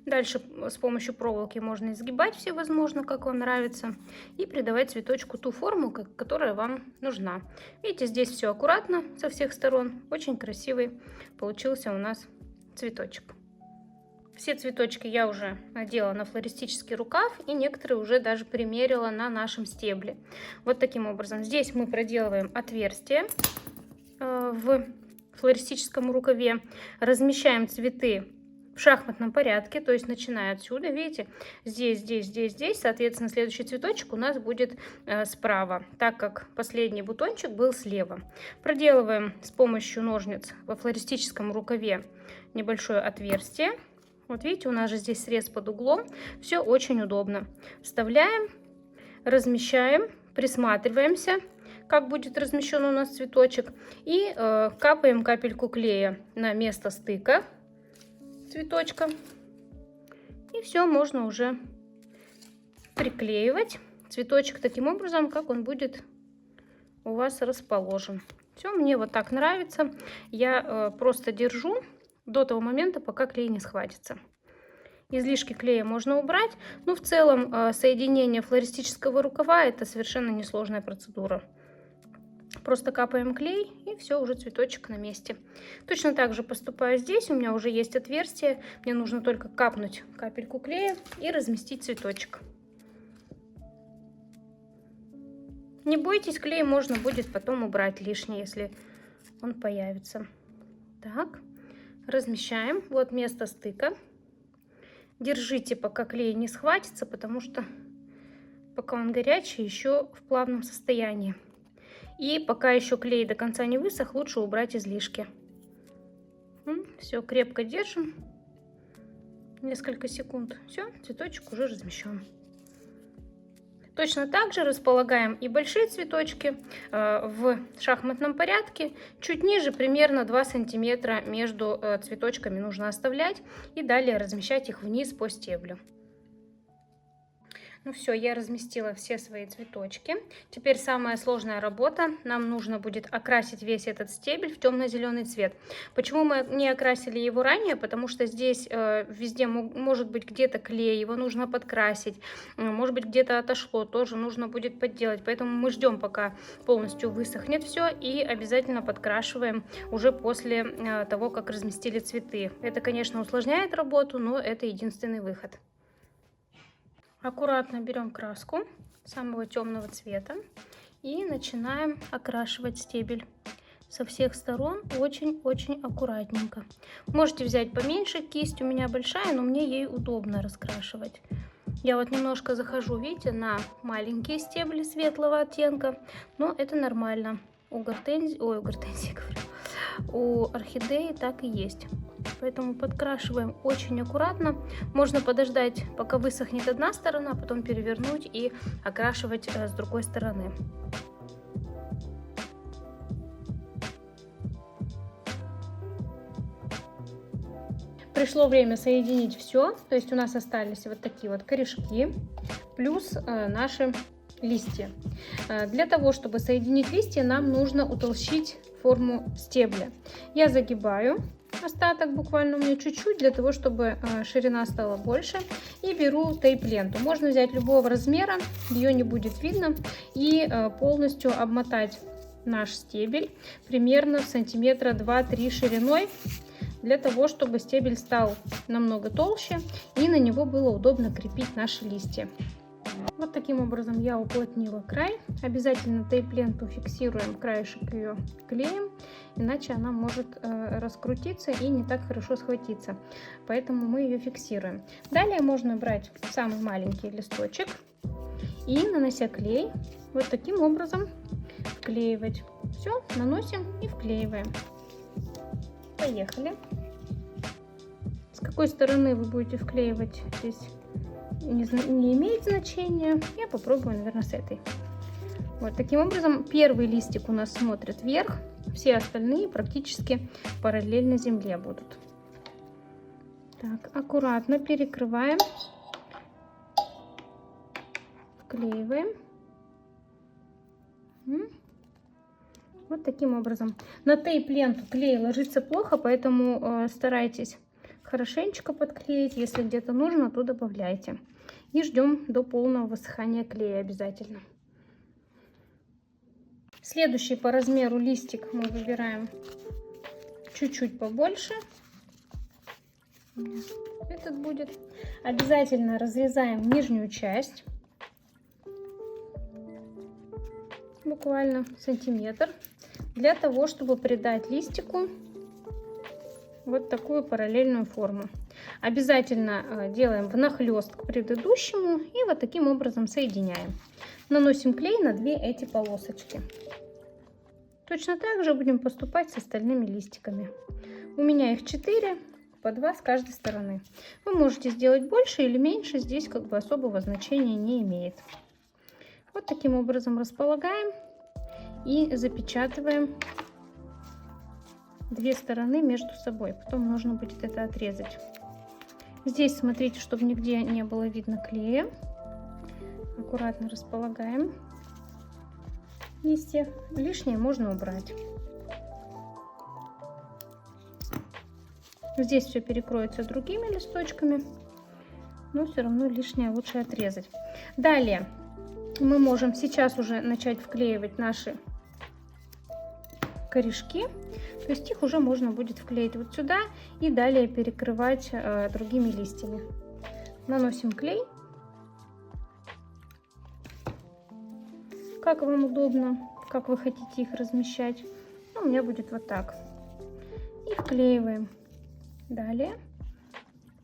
Дальше с помощью проволоки можно изгибать все возможно, как вам нравится, и придавать цветочку ту форму, которая вам нужна. Видите, здесь все аккуратно со всех сторон. Очень красивый получился у нас цветочек. Все цветочки я уже надела на флористический рукав, и некоторые уже даже примерила на нашем стебле. Вот таким образом. Здесь мы проделываем отверстие в флористическом рукаве, размещаем цветы в шахматном порядке, то есть начиная отсюда, видите, здесь, соответственно, следующий цветочек у нас будет справа, так как последний бутончик был слева. Проделываем с помощью ножниц во флористическом рукаве небольшое отверстие. Вот видите, у нас же здесь срез под углом, все очень удобно. Вставляем, размещаем, присматриваемся, как будет размещен у нас цветочек, и капаем капельку клея на место стыка цветочка. И все, можно уже приклеивать цветочек таким образом, как он будет у вас расположен. Все, мне вот так нравится. Я просто держу до того момента, пока клей не схватится. Излишки клея можно убрать, но в целом соединение флористического рукава — это совершенно несложная процедура. Просто капаем клей, и все, уже цветочек на месте. Точно так же поступаю здесь. У меня уже есть отверстие. Мне нужно только капнуть капельку клея и разместить цветочек. Не бойтесь, клей можно будет потом убрать лишний, если он появится. Так, размещаем. Вот место стыка. Держите, пока клей не схватится, потому что пока он горячий, еще в плавном состоянии. И пока еще клей до конца не высох, лучше убрать излишки. Все, крепко держим. Несколько секунд. Все, цветочек уже размещен. Точно так же располагаем и большие цветочки в шахматном порядке. Чуть ниже, примерно 2 сантиметра между цветочками нужно оставлять. И далее размещать их вниз по стеблю. Ну все, я разместила все свои цветочки. Теперь самая сложная работа. Нам нужно будет окрасить весь этот стебель в темно-зеленый цвет. Почему мы не окрасили его ранее? Потому что здесь везде может быть где-то клей, его нужно подкрасить. Может быть где-то отошло, тоже нужно будет подделать. Поэтому мы ждем, пока полностью высохнет все, и обязательно подкрашиваем уже после того, как разместили цветы. Это, конечно, усложняет работу, но это единственный выход. Аккуратно берем краску самого темного цвета и начинаем окрашивать стебель со всех сторон, очень-очень аккуратненько. Можете взять поменьше, кисть у меня большая, но мне ей удобно раскрашивать. Я вот немножко захожу, видите, на маленькие стебли светлого оттенка, но это нормально. У гортензии, у орхидеи так и есть. Поэтому подкрашиваем очень аккуратно. Можно подождать, пока высохнет одна сторона, потом перевернуть и окрашивать с другой стороны. Пришло время соединить все. То есть у нас остались вот такие вот корешки, плюс наши листья. Для того, чтобы соединить листья, нам нужно утолщить форму стебля. Я загибаю остаток, буквально у меня чуть-чуть, для того, чтобы ширина стала больше. И беру тейп-ленту. Можно взять любого размера, ее не будет видно. И полностью обмотать наш стебель примерно сантиметра 2-3 шириной, для того, чтобы стебель стал намного толще и на него было удобно крепить наши листья. Вот таким образом я уплотнила край. Обязательно тейп-ленту фиксируем, краешек ее клеем, иначе она может раскрутиться и не так хорошо схватиться. Поэтому мы ее фиксируем. Далее можно брать самый маленький листочек и, нанося клей, вот таким образом вклеивать. Все, наносим и вклеиваем. Поехали. С какой стороны вы будете вклеивать, здесь не имеет значения. Я попробую, наверное, с этой. Вот таким образом первый листик у нас смотрит вверх, все остальные практически параллельно земле будут. Так, аккуратно перекрываем, вклеиваем. Вот таким образом. На тейп-ленту клей ложится плохо, поэтому старайтесь хорошенечко подклеить. Если где-то нужно, то добавляйте. И ждем до полного высыхания клея обязательно. Следующий по размеру листик мы выбираем чуть-чуть побольше. Этот будет. Обязательно разрезаем нижнюю часть. Буквально сантиметр. Для того, чтобы придать листику вот такую параллельную форму. Обязательно делаем внахлёст к предыдущему и вот таким образом соединяем. Наносим клей на две эти полосочки. Точно так же будем поступать с остальными листиками. У меня их 4, по 2 с каждой стороны. Вы можете сделать больше или меньше, здесь как бы особого значения не имеет. Вот таким образом располагаем и запечатываем две стороны между собой. Потом нужно будет это отрезать. Здесь смотрите, чтобы нигде не было видно клея. Аккуратно располагаем листья. Лишнее можно убрать. Здесь все перекроется другими листочками, но все равно лишнее лучше отрезать. Далее мы можем сейчас уже начать вклеивать наши корешки. То есть их уже можно будет вклеить вот сюда и далее перекрывать другими листьями. Наносим клей. Как вам удобно, как вы хотите их размещать. У меня будет вот так. И вклеиваем. Далее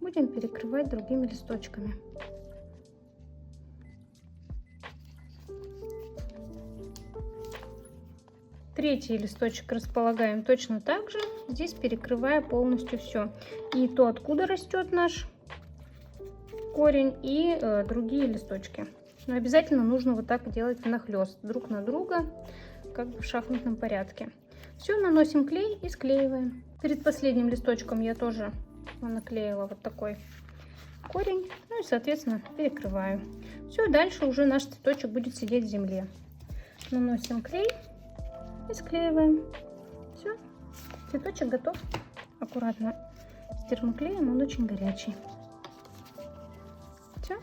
будем перекрывать другими листочками. Третий листочек располагаем точно так же, здесь перекрывая полностью все. И то, откуда растет наш корень, и другие листочки. Но обязательно нужно вот так делать внахлёст, друг на друга, как бы в шахматном порядке. Все, наносим клей и склеиваем. Перед последним листочком я тоже наклеила вот такой корень, ну и соответственно перекрываю. Все, дальше уже наш цветочек будет сидеть в земле. Наносим клей и склеиваем. Все, цветочек готов. Аккуратно с термоклеем, он очень горячий. Все.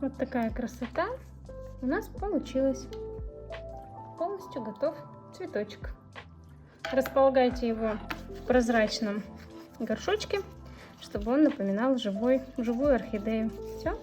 Вот такая красота у нас получилась. Полностью готов цветочек. Располагайте его в прозрачном горшочке, чтобы он напоминал живую орхидею. Все.